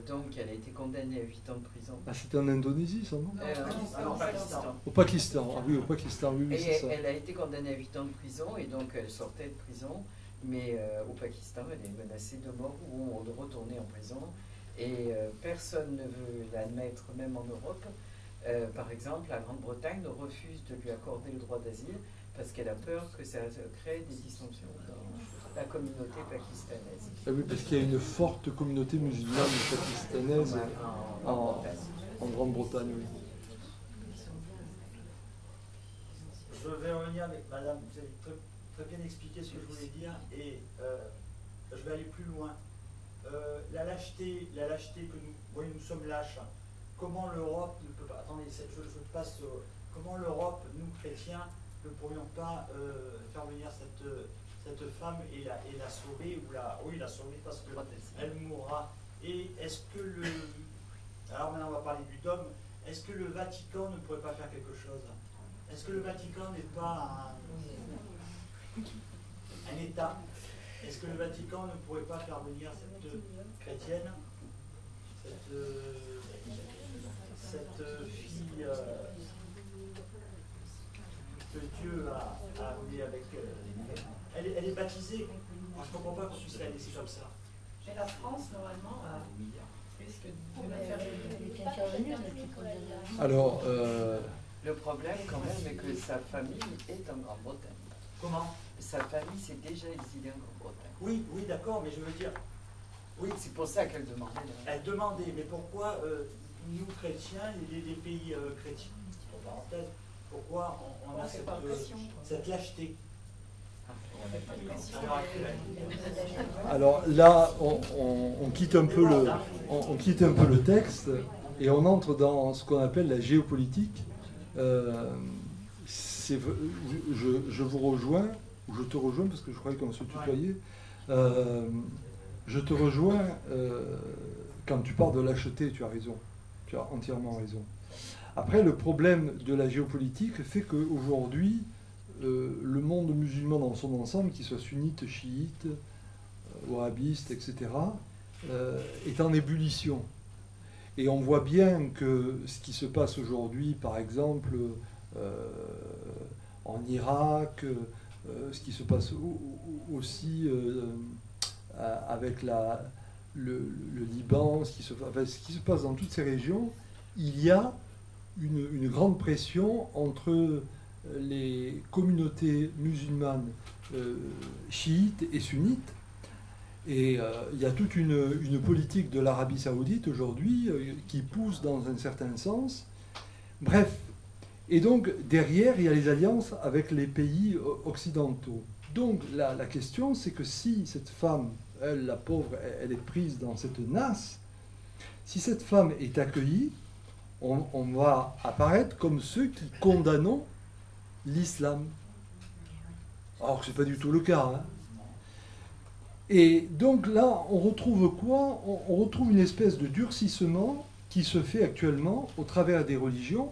D: Donc elle a été condamnée à 8 ans de prison.
A: Ah, c'était en Indonésie, ça, non
B: au Pakistan.
A: Au Pakistan, ah oui, au Pakistan, oui,
D: Et
A: c'est ça.
D: elle a été condamnée à 8 ans de prison, et donc elle sortait de prison. Mais au Pakistan, elle est menacée de mort ou de retourner en prison. Et personne ne veut l'admettre, même en Europe. Par exemple, la Grande-Bretagne refuse de lui accorder le droit d'asile parce qu'elle a peur que ça crée des dysfonctions dans la communauté pakistanaise.
A: Ah oui, parce qu'il y a une forte communauté musulmane pakistanaise en Grande-Bretagne, oui.
B: Je vais revenir avec madame, vous avez très bien expliqué ce que je voulais dire, et je vais aller plus loin. la lâcheté que nous, oui, nous sommes lâches. Comment l'Europe ne peut pas. Attendez, je passe. Comment l'Europe, nous chrétiens, ne pourrions pas faire venir cette femme et la sauver, oui, la sauver parce qu'elle mourra. Et est-ce que alors maintenant on va parler du dogme, est-ce que le Vatican ne pourrait pas faire quelque chose? Est-ce que le Vatican n'est pas un État? Est-ce que le Vatican ne pourrait pas faire venir cette chrétienne, cette fille que Dieu a amenée avec... elle est baptisée. Moi, je ne comprends pas qu'on puisse la laisser comme ça.
C: Mais la France, normalement, risque de la faire
E: intervenir.
A: Alors,
D: Le problème, quand même, est que sa famille est en Grande-Bretagne.
B: Comment?
D: Sa famille s'est déjà exilée en Grande-Bretagne.
B: Oui, d'accord, mais je veux dire... Oui,
D: C'est pour ça qu'elle demandait.
B: elle demandait, mais pourquoi nous, chrétiens, les pays chrétiens, entre parenthèses, pourquoi on a cette lâcheté à l'heure actuelle?
A: alors là, on quitte un peu le texte et on entre dans ce qu'on appelle la géopolitique. Je vous rejoins, ou je te rejoins, parce que je croyais qu'on se tutoyait. Je te rejoins quand tu parles de lâcheté, tu as raison. Tu as entièrement raison. Après, le problème de la géopolitique fait qu'aujourd'hui, le monde musulman dans son ensemble, qu'il soit sunnite, chiite, wahhabiste, etc., est en ébullition. Et on voit bien que ce qui se passe aujourd'hui, par exemple, en Irak, ce qui se passe aussi avec le Liban, ce qui se passe dans toutes ces régions, il y a une grande pression entre les communautés musulmanes chiites et sunnites. Et il y a toute une politique de l'Arabie saoudite aujourd'hui qui pousse dans un certain sens. Bref. Et donc, derrière, il y a les alliances avec les pays occidentaux. Donc, la question, c'est que si cette femme, elle, la pauvre, elle est prise dans cette nasse, si cette femme est accueillie, on va apparaître comme ceux qui condamnons l'islam. Alors que ce n'est pas du tout le cas. Hein. Et donc là, on retrouve quoi? On retrouve une espèce de durcissement qui se fait actuellement au travers des religions,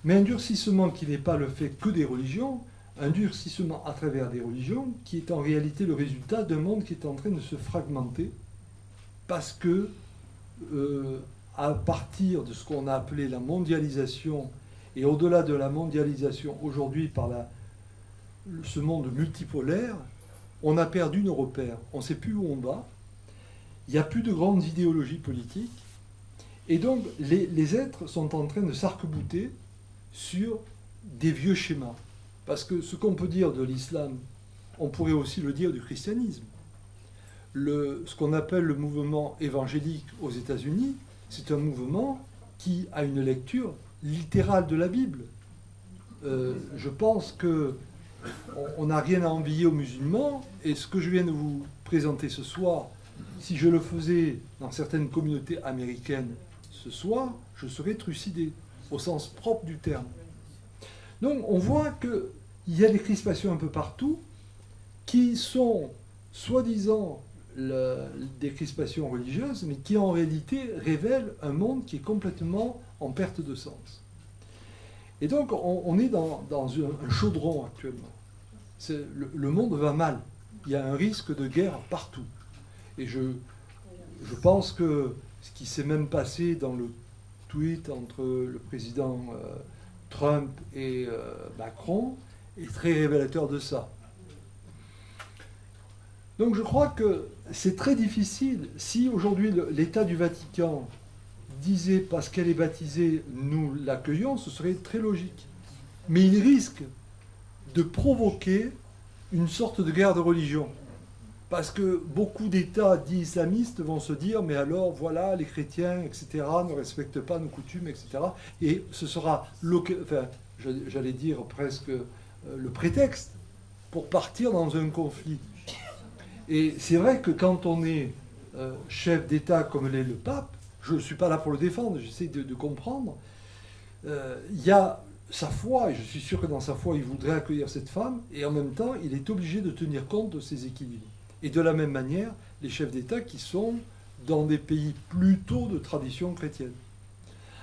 A: mais un durcissement qui n'est pas le fait que des religions, un durcissement à travers des religions qui est en réalité le résultat d'un monde qui est en train de se fragmenter parce que à partir de ce qu'on a appelé la mondialisation et au-delà de la mondialisation aujourd'hui par ce monde multipolaire, on a perdu nos repères, on ne sait plus où on va, il n'y a plus de grandes idéologies politiques et donc les êtres sont en train de s'arc-bouter sur des vieux schémas. Parce que ce qu'on peut dire de l'islam, on pourrait aussi le dire du christianisme. Ce qu'on appelle le mouvement évangélique aux États-Unis, c'est un mouvement qui a une lecture littérale de la Bible. Je pense qu'on n'a rien à envier aux musulmans, et ce que je viens de vous présenter ce soir, si je le faisais dans certaines communautés américaines ce soir, je serais trucidé, au sens propre du terme. Donc on voit qu'il y a des crispations un peu partout qui sont soi-disant des crispations religieuses, mais qui en réalité révèlent un monde qui est complètement en perte de sens. Et donc on est dans un chaudron actuellement. Le monde va mal. Il y a un risque de guerre partout. Et je pense que ce qui s'est même passé dans le tweet entre le président Trump et Macron est très révélateur de ça. Donc je crois que c'est très difficile. Si aujourd'hui l'État du Vatican disait parce qu'elle est baptisée, nous l'accueillons, ce serait très logique. Mais il risque de provoquer une sorte de guerre de religion. Parce que beaucoup d'États dits islamistes vont se dire, mais alors voilà, les chrétiens, etc., ne respectent pas nos coutumes, etc. Et ce sera, j'allais dire presque le prétexte pour partir dans un conflit. Et c'est vrai que quand on est chef d'État comme l'est le pape, je ne suis pas là pour le défendre, j'essaie de comprendre, il y a sa foi, et je suis sûr que dans sa foi, il voudrait accueillir cette femme, et en même temps, il est obligé de tenir compte de ces équilibres. Et de la même manière, les chefs d'État qui sont dans des pays plutôt de tradition chrétienne.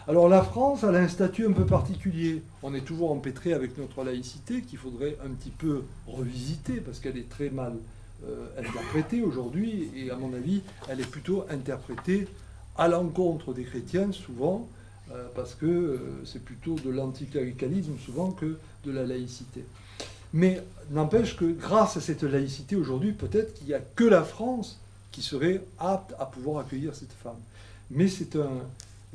A: Alors la France, elle a un statut un peu particulier. On est toujours empêtré avec notre laïcité qu'il faudrait un petit peu revisiter, parce qu'elle est très mal interprétée aujourd'hui, et à mon avis, elle est plutôt interprétée à l'encontre des chrétiens, souvent, parce que c'est plutôt de l'anticléricalisme, souvent, que de la laïcité. Mais n'empêche que grâce à cette laïcité, aujourd'hui, peut-être qu'il n'y a que la France qui serait apte à pouvoir accueillir cette femme. Mais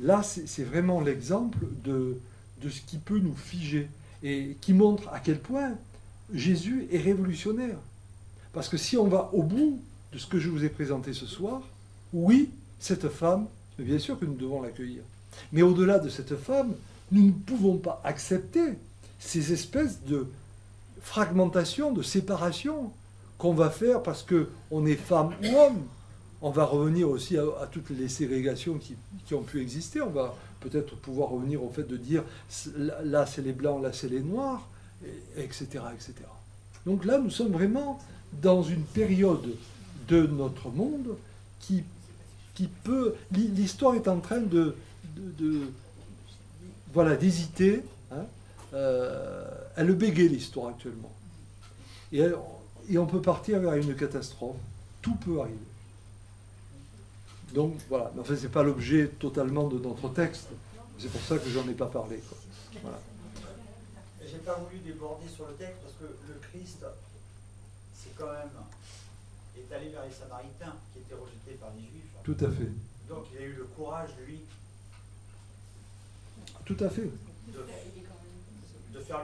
A: là, c'est vraiment l'exemple de ce qui peut nous figer, et qui montre à quel point Jésus est révolutionnaire. Parce que si on va au bout de ce que je vous ai présenté ce soir, oui, cette femme, mais bien sûr que nous devons l'accueillir. Mais au-delà de cette femme, nous ne pouvons pas accepter ces espèces de fragmentation, de séparation qu'on va faire parce qu'on est femme ou homme. On va revenir aussi à toutes les ségrégations qui ont pu exister. On va peut-être pouvoir revenir au fait de dire là c'est les blancs, là c'est les noirs, etc., etc. Donc là, nous sommes vraiment dans une période de notre monde qui peut... L'histoire est en train d'hésiter. Hein. Elle bégaye, l'histoire, actuellement. Et on peut partir vers une catastrophe. Tout peut arriver. Donc, voilà. Mais enfin, ce n'est pas l'objet totalement de notre texte. C'est pour ça que j'en ai pas parlé, quoi. Voilà.
B: J'ai pas voulu déborder sur le texte parce que le Christ, c'est quand même, est allé vers les Samaritains qui étaient rejetés par les Juifs.
A: Tout à fait.
B: Donc il a eu le courage, lui,
A: Tout à fait.
B: de faire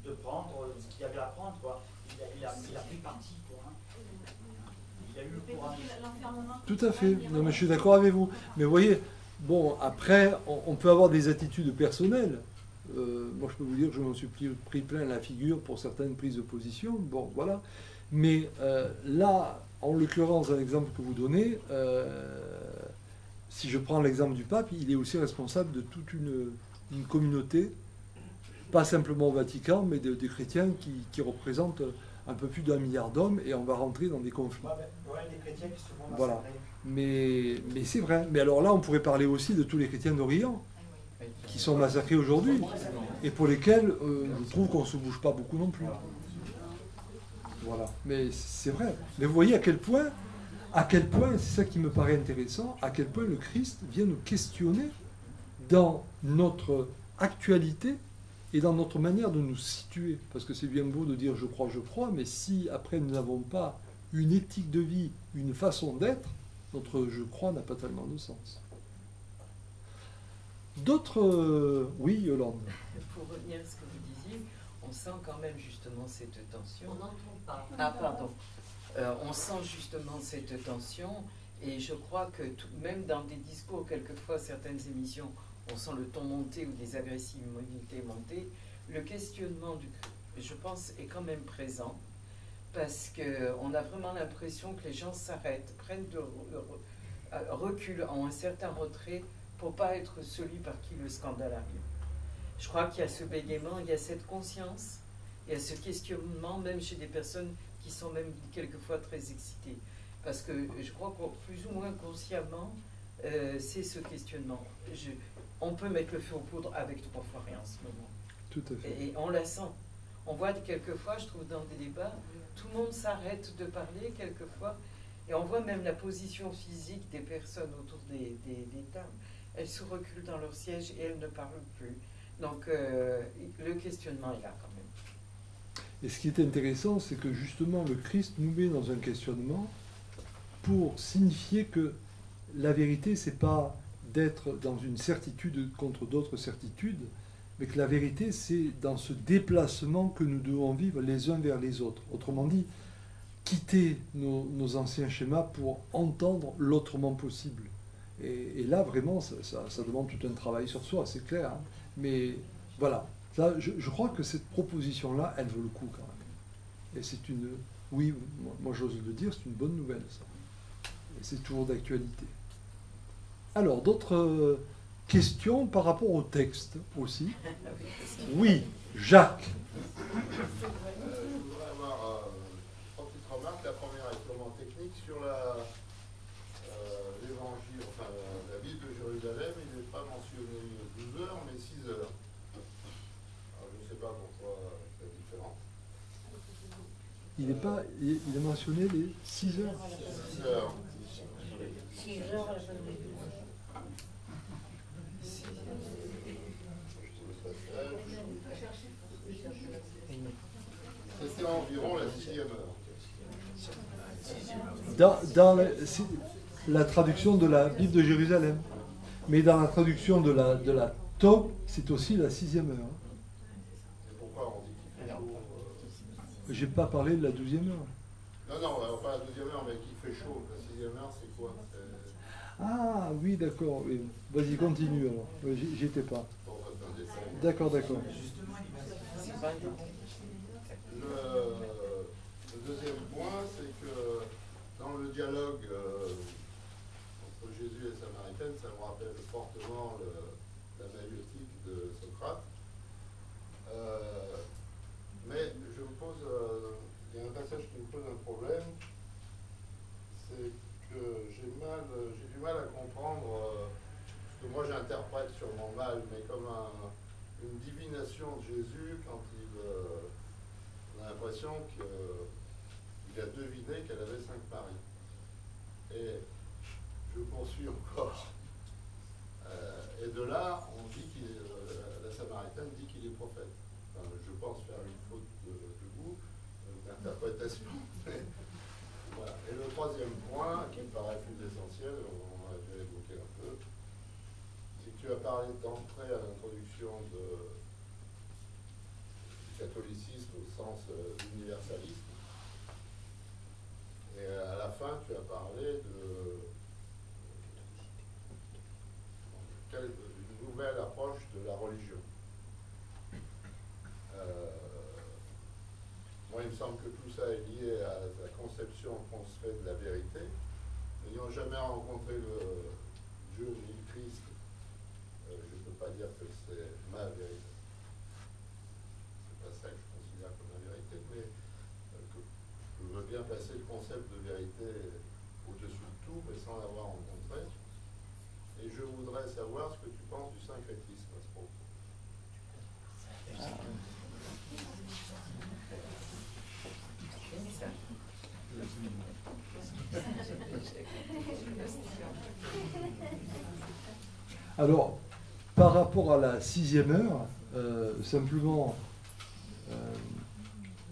B: de prendre ce qu'il y avait à prendre, quoi. Il a pris parti, quoi. Hein. Il a eu le courage.
A: Tout à fait. Non, mais je suis d'accord avec vous. Mais vous voyez, bon, après, on peut avoir des attitudes personnelles. Moi, je peux vous dire que je m'en suis pris plein la figure pour certaines prises de position. Bon, voilà. Mais là, en l'occurrence, dans l'exemple que vous donnez, si je prends l'exemple du pape, il est aussi responsable de toute une communauté, pas simplement au Vatican, mais des chrétiens qui représentent un peu plus d'1 milliard d'hommes, et on va rentrer dans des conflits.
B: Ouais, des chrétiens qui se font massacrer.
A: Voilà. Mais c'est vrai. Mais alors là, on pourrait parler aussi de tous les chrétiens d'Orient qui sont massacrés aujourd'hui et pour lesquels je trouve qu'on ne se bouge pas beaucoup non plus. Voilà. Mais c'est vrai. Mais vous voyez à quel point, c'est ça qui me paraît intéressant, à quel point le Christ vient nous questionner dans notre actualité et dans notre manière de nous situer. Parce que c'est bien beau de dire je crois, mais si après nous n'avons pas une éthique de vie, une façon d'être, notre je crois n'a pas tellement de sens. D'autres... oui, Yolande.
D: Pour revenir à ce que vous disiez, on sent quand même justement cette tension.
C: On n'entend pas.
D: Ah, pardon. On sent justement cette tension, et je crois que même dans des discours, quelquefois, certaines émissions, on sent le ton monter ou des agressivités monter. Le questionnement, je pense, est quand même présent, parce qu'on a vraiment l'impression que les gens s'arrêtent, prennent reculent, ont un certain retrait, pour ne pas être celui par qui le scandale arrive. Je crois qu'il y a ce bégaiement, il y a cette conscience, il y a ce questionnement, même chez des personnes qui sont même quelquefois très excitées. Parce que je crois que plus ou moins consciemment, c'est ce questionnement. On peut mettre le feu aux poudres avec 3 fois rien en ce moment.
A: Tout à fait.
D: Et on la sent. On voit quelquefois, je trouve, dans des débats, tout le monde s'arrête de parler quelquefois, et on voit même la position physique des personnes autour des tables. Elles se reculent dans leur siège et elles ne parlent plus. Donc le questionnement est là quand même.
A: Et ce qui est intéressant, c'est que justement le Christ nous met dans un questionnement pour signifier que la vérité, c'est pas d'être dans une certitude contre d'autres certitudes, mais que la vérité, c'est dans ce déplacement que nous devons vivre les uns vers les autres. Autrement dit, quitter nos anciens schémas pour entendre l'autrement possible. Et là, vraiment, ça demande tout un travail sur soi, c'est clair. Hein. Mais voilà, là, je crois que cette proposition-là, elle vaut le coup quand même. Et c'est une... Oui, moi j'ose le dire, c'est une bonne nouvelle, ça. c'est toujours d'actualité. Alors, d'autres questions par rapport au texte aussi? Oui, Jacques.
E: Je voudrais avoir trois petites remarques. La première est purement technique sur l'évangile, enfin la ville de Jérusalem. Il n'est pas mentionné 12 heures, mais 6 heures. Alors, je ne sais pas pourquoi c'est différent.
A: Il est mentionné les 6 heures.
E: 6 heures.
F: 6 heures,
E: C'était environ la 6e heure.
A: Dans la traduction de la Bible de Jérusalem. Mais dans la traduction de la Tob, c'est aussi la 6e heure.
E: Et pourquoi on dit qu'il fait chaud
A: J'ai pas parlé de la 12e heure.
E: Non, pas la 12e heure, mais qu'il fait chaud. La 6e heure, c'est quoi?
A: Ah oui, d'accord. Oui. Vas-y, continue alors. J'y étais pas.
E: Bon, c'est un détail.
A: D'accord, d'accord.
D: C'est pas un détail.
E: Le deuxième point, c'est que dans le dialogue entre Jésus et la Samaritaine, ça me rappelle fortement la maïotique de Socrate. Mais je me pose, il y a un passage qui me pose un problème, c'est que j'ai du mal à comprendre ce que moi j'interprète sûrement mal, mais comme une divination de Jésus quand on a l'impression qu'il a deviné qu'elle avait 5 maris. Et je poursuis encore. Et de là, on dit la Samaritaine dit qu'il est prophète. Enfin, je pense faire une faute de goût, d'interprétation. Voilà. Et le troisième point, qui me paraît plus essentiel, on l'a déjà évoqué un peu, c'est que tu as parlé d'entrée à l'introduction du catholicisme au sens universaliste. Et à la fin, tu as parlé d'une nouvelle approche de la religion. Moi, il me semble que tout ça est lié à la conception qu'on se fait de la vérité. N'ayant jamais rencontré Dieu ni le Christ, je ne peux pas dire que c'est ma vérité. C'est pas ça que je considère comme la vérité, mais que je veux bien passer le concept de vérité au-dessus de tout, mais sans l'avoir rencontré. Et je voudrais savoir ce que tu penses du syncrétisme à ce propos.
A: Alors, par rapport à la 6e heure, simplement,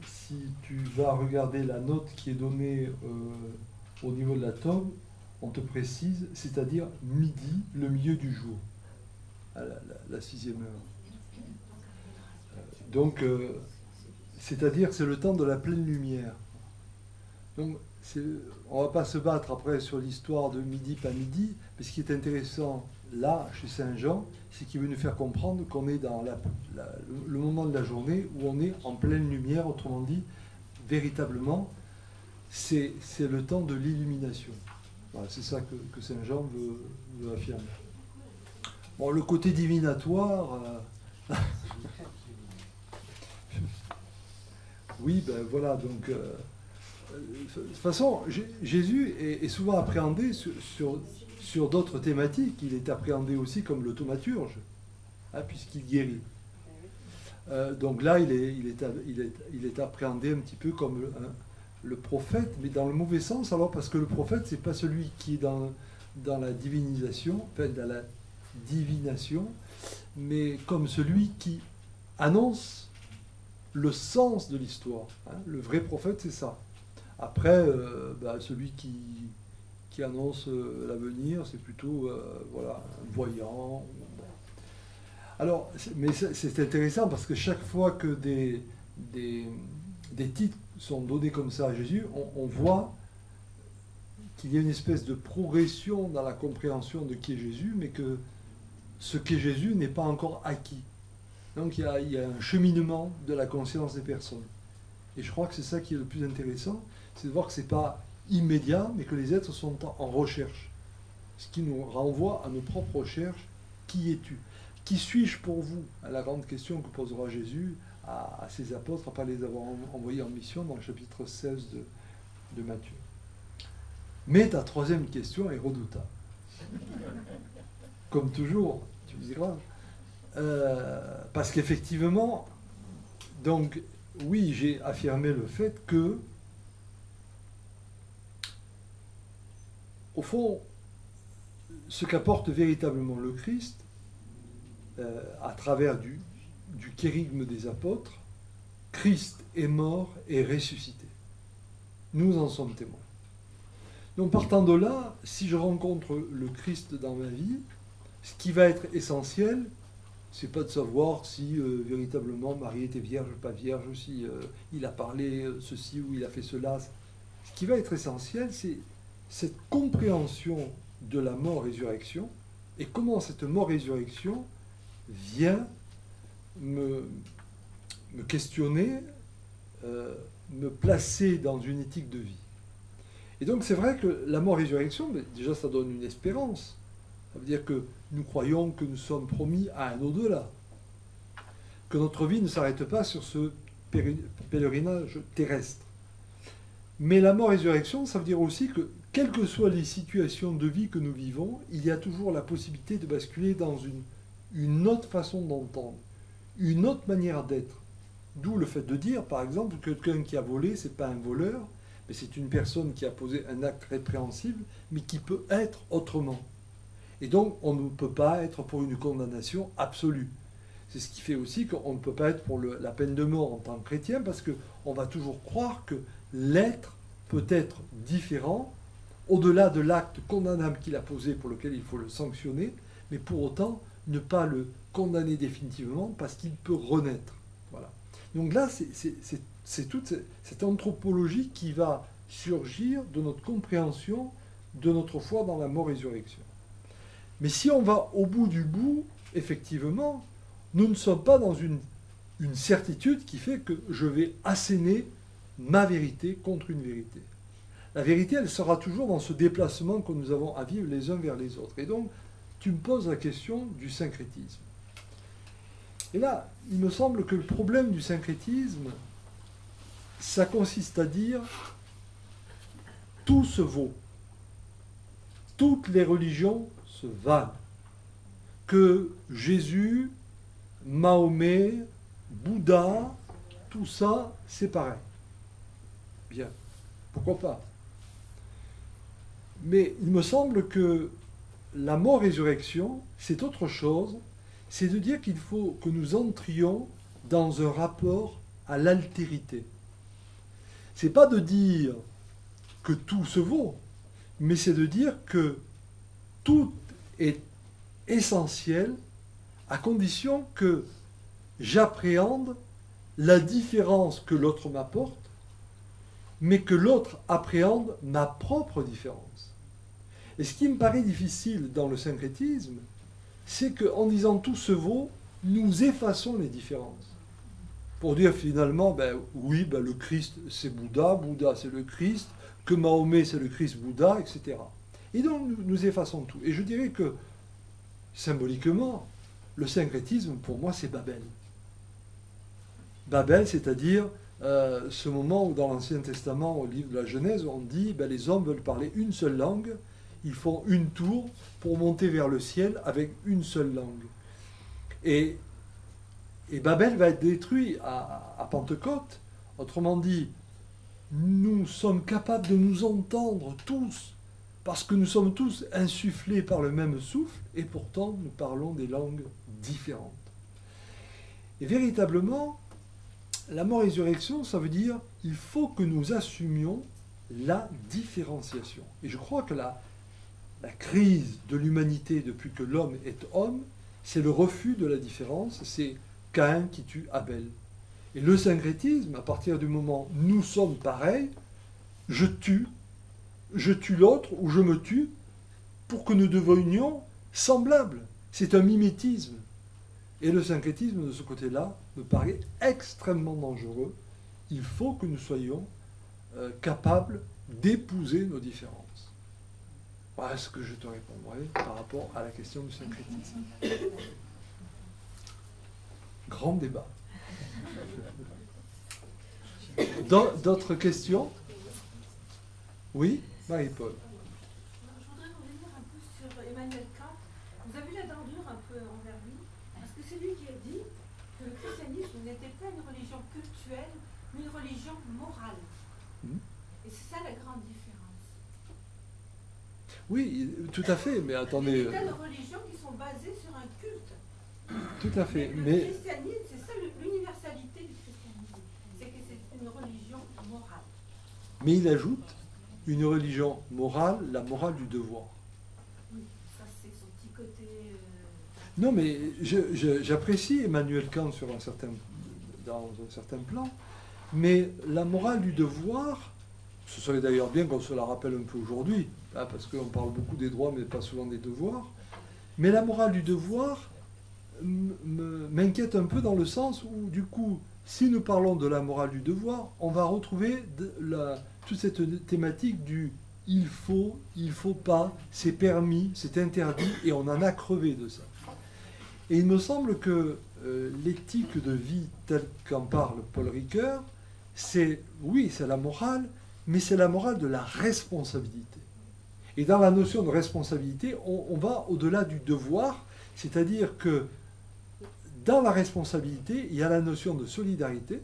A: si tu vas regarder la note qui est donnée au niveau de la tombe, on te précise, c'est-à-dire midi, le milieu du jour, à la 6e heure. Donc, c'est-à-dire c'est le temps de la pleine lumière. Donc, on ne va pas se battre après sur l'histoire de midi, pas midi, mais ce qui est intéressant là, chez Saint Jean, c'est qu'il veut nous faire comprendre qu'on est dans le moment de la journée où on est en pleine lumière, autrement dit, véritablement, c'est le temps de l'illumination. Voilà, c'est ça que Saint Jean veut affirmer. Bon, le côté divinatoire... oui, ben voilà, donc... de toute façon, Jésus est souvent appréhendé sur d'autres thématiques. Il est appréhendé aussi comme le thaumaturge, puisqu'il guérit. Donc là, il est appréhendé un petit peu comme le prophète, mais dans le mauvais sens, alors parce que le prophète, c'est pas celui qui est dans la divinisation, enfin dans la divination, mais comme celui qui annonce le sens de l'histoire. Le vrai prophète, c'est ça. Après, celui qui annonce l'avenir, c'est plutôt un voyant. Alors, mais c'est intéressant parce que chaque fois que des titres sont donnés comme ça à Jésus, on voit qu'il y a une espèce de progression dans la compréhension de qui est Jésus, mais que ce qu'est Jésus n'est pas encore acquis. Donc il y a un cheminement de la conscience des personnes. Et je crois que c'est ça qui est le plus intéressant, c'est de voir que c'est pas immédiat, mais que les êtres sont en recherche. Ce qui nous renvoie à nos propres recherches. Qui es-tu? Qui suis-je pour vous? À la grande question que posera Jésus à ses apôtres après les avoir envoyés en mission dans le chapitre 16 de Matthieu. Mais ta troisième question est redoutable. Comme toujours, tu me diras. Parce qu'effectivement, donc, oui, j'ai affirmé le fait que, au fond, ce qu'apporte véritablement le Christ, à travers du kérygme des apôtres, Christ est mort et ressuscité. Nous en sommes témoins. Donc partant de là, si je rencontre le Christ dans ma vie, ce qui va être essentiel, c'est pas de savoir si véritablement Marie était vierge ou pas vierge, si il a parlé ceci ou il a fait cela. Ce qui va être essentiel, c'est cette compréhension de la mort-résurrection et comment cette mort-résurrection vient me questionner, me placer dans une éthique de vie. Et donc c'est vrai que la mort-résurrection, déjà ça donne une espérance. Ça veut dire que nous croyons que nous sommes promis à un au-delà, que notre vie ne s'arrête pas sur ce pèlerinage terrestre. Mais la mort-résurrection, ça veut dire aussi que, quelles que soient les situations de vie que nous vivons, il y a toujours la possibilité de basculer dans une autre façon d'entendre, une autre manière d'être. D'où le fait de dire, par exemple, que quelqu'un qui a volé, ce n'est pas un voleur, mais c'est une personne qui a posé un acte répréhensible, mais qui peut être autrement. Et donc, on ne peut pas être pour une condamnation absolue. C'est ce qui fait aussi qu'on ne peut pas être pour la peine de mort en tant que chrétien, parce qu'on va toujours croire que l'être peut être différent, au-delà de l'acte condamnable qu'il a posé, pour lequel il faut le sanctionner, mais pour autant ne pas le condamner définitivement, parce qu'il peut renaître. Voilà. Donc là, c'est toute cette anthropologie qui va surgir de notre compréhension de notre foi dans la mort-résurrection. Mais si on va au bout du bout, effectivement, nous ne sommes pas dans une certitude qui fait que je vais asséner ma vérité contre une vérité. La vérité, elle sera toujours dans ce déplacement que nous avons à vivre les uns vers les autres. Et donc, tu me poses la question du syncrétisme. Et là, il me semble que le problème du syncrétisme, ça consiste à dire tout se vaut. Toutes les religions se valent. Que Jésus, Mahomet, Bouddha, tout ça, c'est pareil. Bien, pourquoi pas? Mais il me semble que la mort-résurrection, c'est autre chose. C'est de dire qu'il faut que nous entrions dans un rapport à l'altérité. C'est pas de dire que tout se vaut, mais c'est de dire que tout est essentiel à condition que j'appréhende la différence que l'autre m'apporte, mais que l'autre appréhende ma propre différence. Et ce qui me paraît difficile dans le syncrétisme, c'est qu'en disant tout se vaut, nous effaçons les différences. Pour dire finalement, le Christ c'est Bouddha, Bouddha c'est le Christ, que Mahomet c'est le Christ Bouddha, etc. Et donc nous effaçons tout. Et je dirais que, symboliquement, le syncrétisme, pour moi, c'est Babel. Babel, c'est-à-dire ce moment où dans l'Ancien Testament, au livre de la Genèse, on dit les hommes veulent parler une seule langue, ils font une tour pour monter vers le ciel avec une seule langue. Et Babel va être détruit à Pentecôte. Autrement dit, nous sommes capables de nous entendre tous, parce que nous sommes tous insufflés par le même souffle, et pourtant nous parlons des langues différentes. Et véritablement, la mort-résurrection, ça veut dire qu'il faut que nous assumions la différenciation. Et je crois que la crise de l'humanité depuis que l'homme est homme, c'est le refus de la différence, c'est Caïn qui tue Abel. Et le syncrétisme, à partir du moment où nous sommes pareils, je tue l'autre ou je me tue pour que nous devenions semblables. C'est un mimétisme. Et le syncrétisme, de ce côté-là, me paraît extrêmement dangereux. Il faut que nous soyons capables d'épouser nos différences. Voilà ce que je te répondrai par rapport à la question du syncrétisme. Grand débat. D'autres questions? Oui, Marie-Paul.
G: Je voudrais revenir un peu sur Emmanuel Kant. Vous avez la dardure un peu envers lui, parce que c'est lui qui a dit que le christianisme n'était pas une religion cultuelle, mais une religion morale. Et c'est ça la grande différence.
A: Oui, tout à fait, mais attendez.
G: Il y a des tas de religions qui sont basées sur un culte.
A: Tout à fait,
G: Le
A: mais
G: christianisme, c'est ça l'universalité du christianisme. C'est que c'est une religion morale.
A: il ajoute une religion morale, la morale du devoir.
G: Oui, ça c'est son petit côté.
A: Non, mais j'apprécie Emmanuel Kant dans un certain plan, mais la morale du devoir, ce serait d'ailleurs bien qu'on se la rappelle un peu aujourd'hui, hein, parce qu'on parle beaucoup des droits, mais pas souvent des devoirs. Mais la morale du devoir m'inquiète un peu dans le sens où, du coup, si nous parlons de la morale du devoir, on va retrouver toute cette thématique du il faut pas, c'est permis, c'est interdit, et on en a crevé de ça. Et il me semble que l'éthique de vie telle qu'en parle Paul Ricoeur, c'est la morale, mais c'est la morale de la responsabilité. Et dans la notion de responsabilité, on va au-delà du devoir, c'est-à-dire que dans la responsabilité, il y a la notion de solidarité,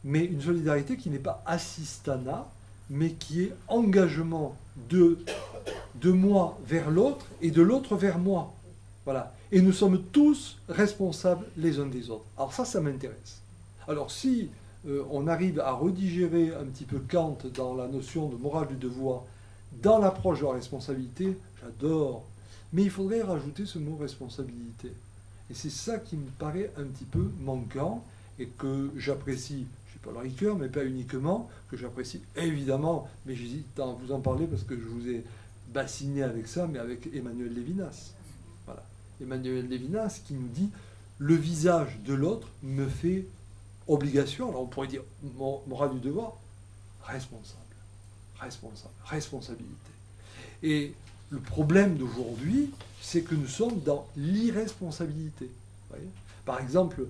A: mais une solidarité qui n'est pas assistanat, mais qui est engagement de moi vers l'autre et de l'autre vers moi. Voilà. Et nous sommes tous responsables les uns des autres. Alors ça m'intéresse. Alors si on arrive à redigérer un petit peu Kant dans la notion de morale du devoir, dans l'approche de la responsabilité, j'adore. Mais il faudrait rajouter ce mot responsabilité. Et c'est ça qui me paraît un petit peu manquant et que j'apprécie, je ne suis pas le Ricoeur, mais pas uniquement, que j'apprécie évidemment, mais j'hésite à vous en parler parce que je vous ai bassiné avec ça, mais avec Emmanuel Lévinas. Voilà. Emmanuel Lévinas qui nous dit « le visage de l'autre me fait obligation ». Alors on pourrait dire « morale du devoir », responsabilité. Et le problème d'aujourd'hui, c'est que nous sommes dans l'irresponsabilité. Par exemple,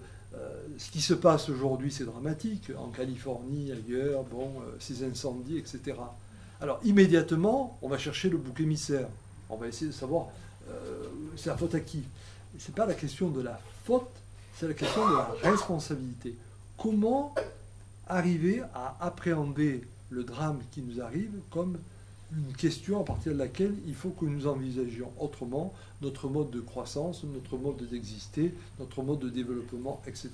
A: ce qui se passe aujourd'hui, c'est dramatique, en Californie, ailleurs, ces incendies, etc. Alors immédiatement, on va chercher le bouc émissaire. On va essayer de savoir, c'est la faute à qui? Ce n'est pas la question de la faute, c'est la question de la responsabilité. Comment arriver à appréhender le drame qui nous arrive comme une question à partir de laquelle il faut que nous envisagions autrement notre mode de croissance, notre mode d'exister, notre mode de développement, etc.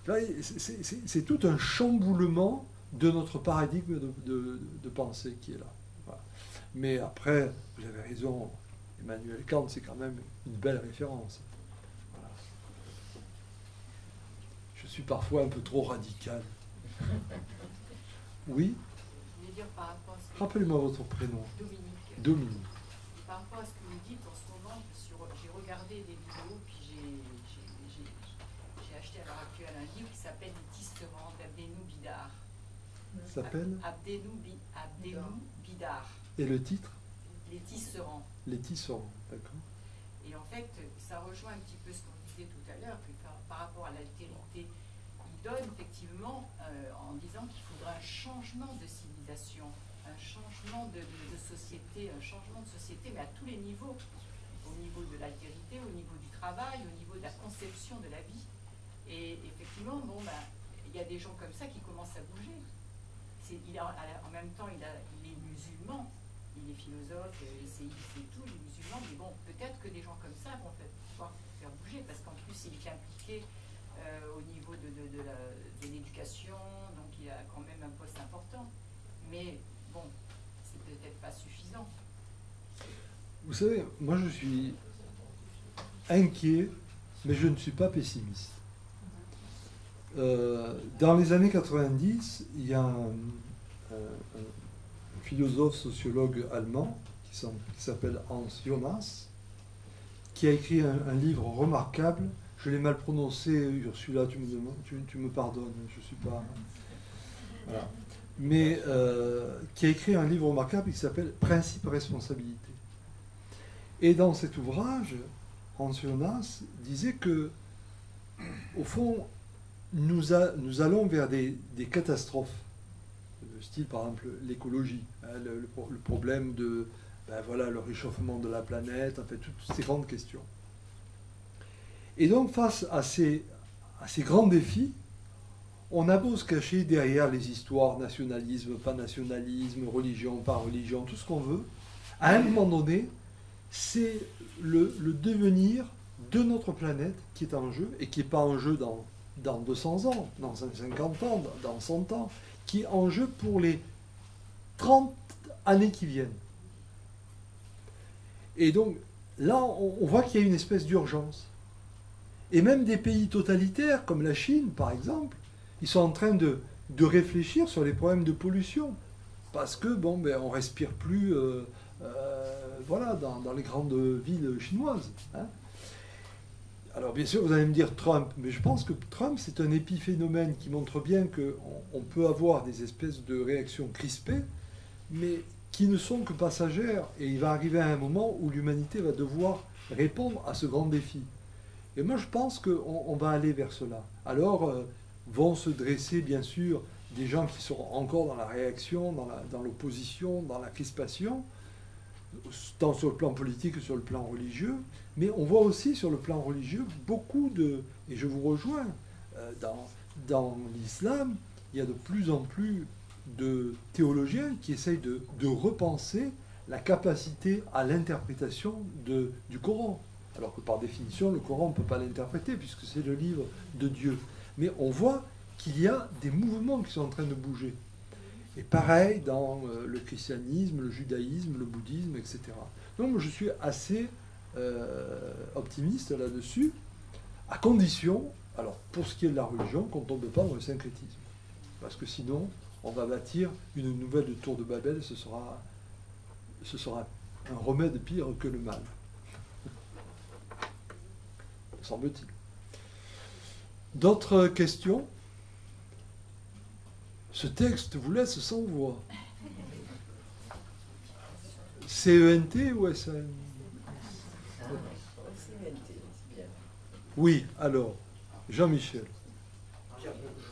A: Là, c'est tout un chamboulement de notre paradigme de pensée qui est là. Voilà. Mais après, vous avez raison, Emmanuel Kant, c'est quand même une belle référence. Voilà. Je suis parfois un peu trop radical. Oui?
H: Je voulais dire par rapport à ce que
A: Rappelez-moi votre prénom. Dominique.
H: Par rapport à ce que vous dites en ce moment, j'ai regardé des vidéos, puis j'ai acheté à l'heure actuelle un livre qui s'appelle Les tisserands d'Abdénou Bidar.
A: Ça s'appelle
H: Abdénou Bidar.
A: Et le titre?
H: Les tisserands.
A: Les tisserands, d'accord.
H: Et en fait, ça rejoint un petit peu ce qu'on disait tout à l'heure, que par rapport à l'altérité, il donne effectivement en disant qu'il faudra un changement de civilisation, un changement de société, mais à tous les niveaux, au niveau de l'altérité, au niveau du travail, au niveau de la conception de la vie. Et effectivement, il y a des gens comme ça qui commencent à bouger. En même temps, il est musulman, il est philosophe, essayiste et tout, il est musulman, mais bon, peut-être que des gens comme ça vont pouvoir faire bouger, parce qu'en plus, il est impliqué au niveau de l'éducation, donc il a quand même un poste important. Mais bon, c'est peut-être pas suffisant.
A: Vous savez, moi je suis inquiet, mais je ne suis pas pessimiste. Dans les années 90, il y a un philosophe, sociologue allemand qui s'appelle Hans Jonas, qui a écrit un livre remarquable. Je l'ai mal prononcé, Ursula, tu me pardonnes, je ne suis pas... Voilà. mais qui a écrit un livre remarquable qui s'appelle Principe responsabilité. Et dans cet ouvrage, Hans Jonas disait que, au fond, nous allons vers des catastrophes, style par exemple l'écologie, hein, le problème de le réchauffement de la planète, en fait, toutes ces grandes questions. Et donc, face à ces grands défis, on a beau se cacher derrière les histoires nationalisme, pas nationalisme, religion, pas religion, tout ce qu'on veut, à un moment donné, c'est le devenir de notre planète qui est en jeu, et qui n'est pas en jeu dans 200 ans, dans 50 ans, dans 100 ans, qui est en jeu pour les 30 années qui viennent. Et donc, là, on voit qu'il y a une espèce d'urgence. Et même des pays totalitaires, comme la Chine, par exemple, ils sont en train de réfléchir sur les problèmes de pollution. Parce que, on ne respire plus dans les grandes villes chinoises. Hein. Alors, bien sûr, vous allez me dire Trump, mais je pense que Trump, c'est un épiphénomène qui montre bien qu'on peut avoir des espèces de réactions crispées, mais qui ne sont que passagères. Et il va arriver à un moment où l'humanité va devoir répondre à ce grand défi. Et moi, je pense qu'on va aller vers cela. Alors, vont se dresser, bien sûr, des gens qui seront encore dans la réaction, dans l'opposition, dans la crispation, tant sur le plan politique que sur le plan religieux. Mais on voit aussi sur le plan religieux beaucoup et je vous rejoins, dans l'islam, il y a de plus en plus de théologiens qui essayent de repenser la capacité à l'interprétation du Coran. Alors que par définition, le Coran, on ne peut pas l'interpréter puisque c'est le livre de Dieu. Mais on voit qu'il y a des mouvements qui sont en train de bouger. Et pareil dans le christianisme, le judaïsme, le bouddhisme, etc. Donc je suis assez optimiste là-dessus, à condition, alors pour ce qui est de la religion, qu'on ne tombe pas dans le syncrétisme. Parce que sinon, on va bâtir une nouvelle tour de Babel, ce sera un remède pire que le mal. Semble-t-il. D'autres questions? Ce texte vous laisse sans voix. CENT ou SN? Oui, alors, Jean-Michel.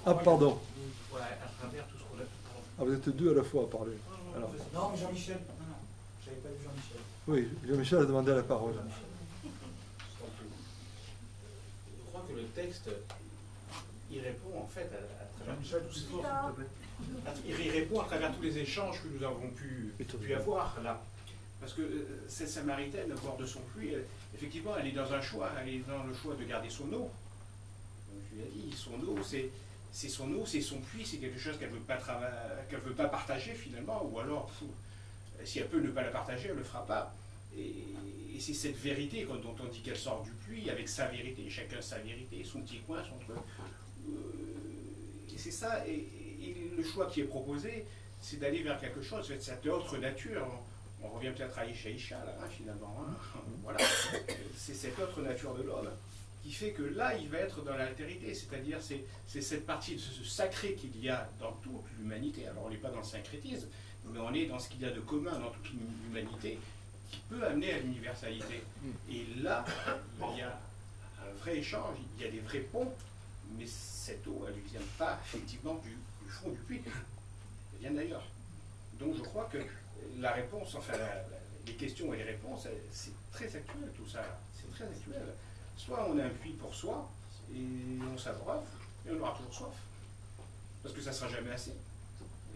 A: Ah, pardon. Ah, vous êtes deux à la fois à parler. Alors.
B: Non, mais Jean-Michel. Non, j'avais pas vu Jean-Michel.
A: Oui, Jean-Michel a demandé la parole.
I: Je crois que le texte, il répond en fait à travers tous il répond à travers tous les échanges que nous avons pu avoir là. Parce que cette Samaritaine, au bord de son puits, effectivement, elle est dans un choix. Elle est dans le choix de garder son eau. Donc, je lui ai dit, son eau, c'est son eau, c'est son puits, c'est quelque chose qu'elle ne veut pas partager finalement, ou alors, si elle peut ne pas la partager, elle ne le fera pas. Et c'est cette vérité dont on dit qu'elle sort du puits, avec sa vérité, chacun sa vérité, son petit coin, son truc. Et c'est ça, et le choix qui est proposé, c'est d'aller vers quelque chose, cette autre nature. On revient peut-être à Isha Isha, là, finalement. Hein. Voilà. C'est cette autre nature de l'homme qui fait que là, il va être dans l'altérité, c'est-à-dire c'est cette partie de ce sacré qu'il y a dans toute l'humanité. Alors on n'est pas dans le syncrétisme, mais on est dans ce qu'il y a de commun dans toute l'humanité qui peut amener à l'universalité. Et là, il y a un vrai échange, il y a des vrais ponts, mais cette eau, elle ne vient pas effectivement du fond du puits, elle vient d'ailleurs. Donc je crois que la réponse, enfin les questions et les réponses, c'est très actuel tout ça, c'est très actuel. Soit on a un puits pour soi, et on s'abreuve, et on aura toujours soif. Parce que ça ne sera jamais assez.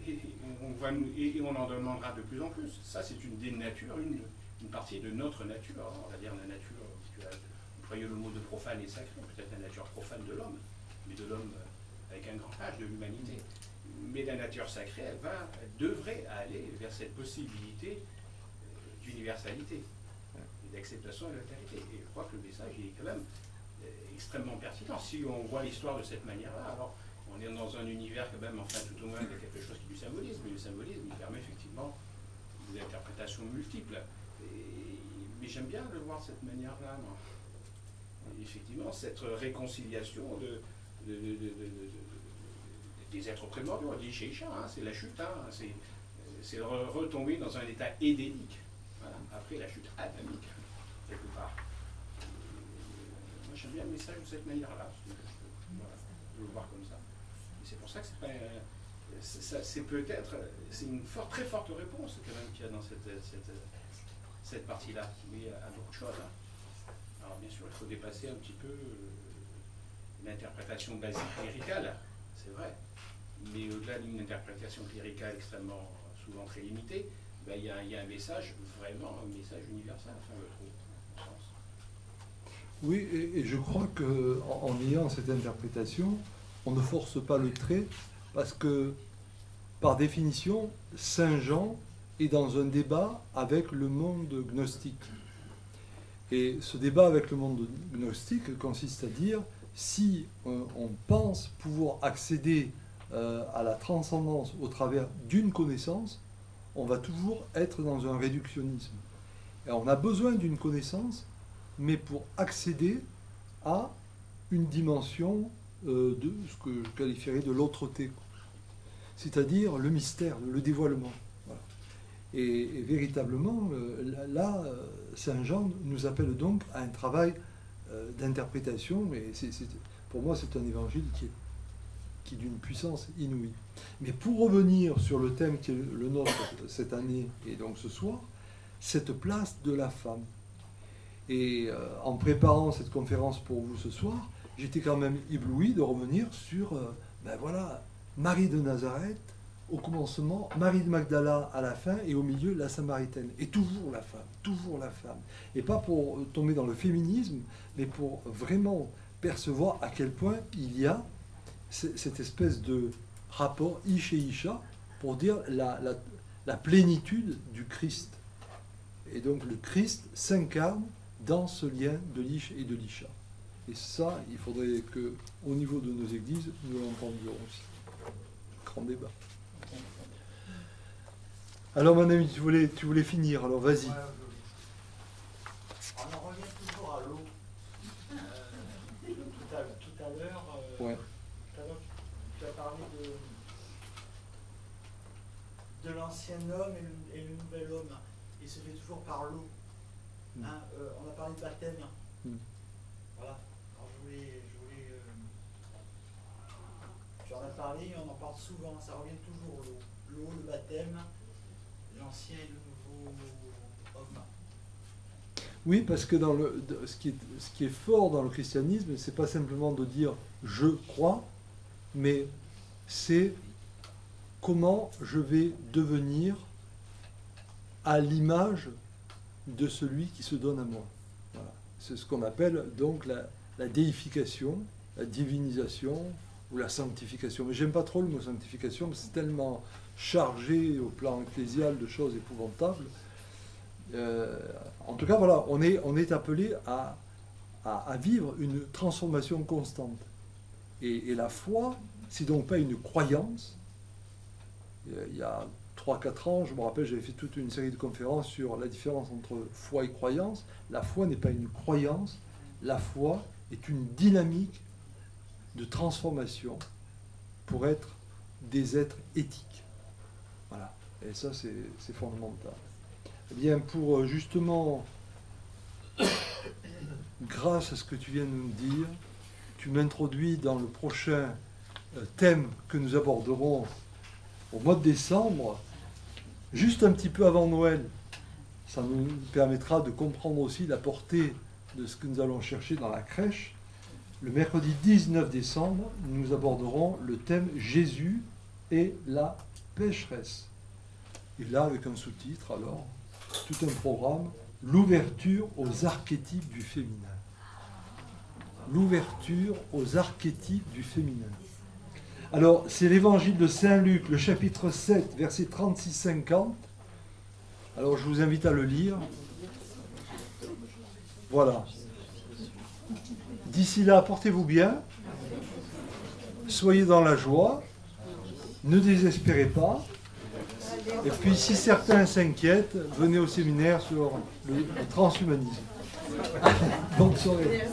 I: Et on en demandera de plus en plus. Ça, c'est une dénature, une partie de notre nature, hein, on va dire la nature, tu as employé le mot de profane et sacré, peut-être la nature profane de l'homme, mais de l'homme avec un grand H, de l'humanité. Mais la nature sacrée, elle devrait aller vers cette possibilité d'universalité, d'acceptation et d'altérité. Et je crois que le message est quand même extrêmement pertinent. Si on voit l'histoire de cette manière-là, alors on est dans un univers quand même, enfin tout au moins, il y a quelque chose qui est du symbolisme, et le symbolisme il permet effectivement des interprétations multiples. Mais j'aime bien le voir de cette manière-là. Et effectivement, cette réconciliation des êtres primordiaux, on dit chez Isha, hein, c'est la chute, hein, c'est retomber dans un état édénique. Voilà. Après la chute adamique, quelque part. Moi j'aime bien le message de cette manière-là. Voilà, je le voir comme ça. Et c'est pour ça que c'est peut-être, c'est une très forte réponse quand même qu'il y a dans cette partie-là, mais à beaucoup de choses. Hein. Alors bien sûr, il faut dépasser un petit peu l'interprétation basique cléricale, c'est vrai. Mais au-delà d'une interprétation cléricale extrêmement souvent très limitée, ben, il y a un message, vraiment un message universel, enfin, je trouve, je pense.
A: Oui, et je crois qu'en ayant cette interprétation, on ne force pas le trait, parce que, par définition, Saint Jean est dans un débat avec le monde gnostique. Et ce débat avec le monde gnostique consiste à dire, si on pense pouvoir accéder à la transcendance au travers d'une connaissance, on va toujours être dans un réductionnisme. Et on a besoin d'une connaissance, mais pour accéder à une dimension de ce que je qualifierais de l'autre-té, c'est-à-dire le mystère, le dévoilement. Voilà. Et véritablement, là, Saint Jean nous appelle donc à un travail d'interprétation, et pour moi c'est un évangile qui est d'une puissance inouïe. Mais pour revenir sur le thème qui est le nôtre cette année et donc ce soir, cette place de la femme. Et en préparant cette conférence pour vous ce soir, j'étais quand même ébloui de revenir sur, Marie de Nazareth au commencement, Marie de Magdala à la fin, et au milieu, la Samaritaine. Et toujours la femme, toujours la femme. Et pas pour tomber dans le féminisme, mais pour vraiment percevoir à quel point il y a cette espèce de rapport Ish et Isha, pour dire la plénitude du Christ. Et donc le Christ s'incarne dans ce lien de l'Ish et de l'Isha. Et ça, il faudrait qu'au niveau de nos églises, nous l'entendions aussi. Grand débat. Alors mon ami, tu voulais finir, alors vas-y.
B: Ouais, on en revient toujours à l'eau. Tout à l'heure,
A: Ouais.
B: tu as parlé de l'ancien homme et le nouvel homme. Et se fait toujours par l'eau. Hein, on a parlé de baptême. Voilà. Alors je voulais tu en as parlé, on en parle souvent, ça revient toujours l'eau. L'eau, le baptême, l'ancien et le nouveau homme.
A: Oui, parce que ce qui est fort dans le christianisme, c'est pas simplement de dire je crois, mais c'est comment je vais devenir à l'image de celui qui se donne à moi. Voilà. C'est ce qu'on appelle donc la déification, la divinisation ou la sanctification. Mais j'aime pas trop le mot sanctification, parce que c'est tellement chargé au plan ecclésial de choses épouvantables. En tout cas, voilà, on est appelé à vivre une transformation constante. Et la foi, c'est donc pas une croyance. Il y a 3-4 ans, je me rappelle, j'avais fait toute une série de conférences sur la différence entre foi et croyance. La foi n'est pas une croyance, la foi est une dynamique de transformation pour être des êtres éthiques. Voilà. Et ça, c'est fondamental. Eh bien, pour justement, grâce à ce que tu viens de nous dire, tu m'introduis dans le prochain thème que nous aborderons au mois de décembre, juste un petit peu avant Noël. Ça nous permettra de comprendre aussi la portée de ce que nous allons chercher dans la crèche. Le mercredi 19 décembre, nous aborderons le thème Jésus et la pécheresse. Et là, avec un sous-titre, alors, tout un programme, l'ouverture aux archétypes du féminin. L'ouverture aux archétypes du féminin. Alors, c'est l'évangile de Saint Luc, le chapitre 7, versets 36-50. Alors, je vous invite à le lire. Voilà. D'ici là, portez-vous bien. Soyez dans la joie. Ne désespérez pas. Et puis, si certains s'inquiètent, venez au séminaire sur le transhumanisme. Bonne soirée.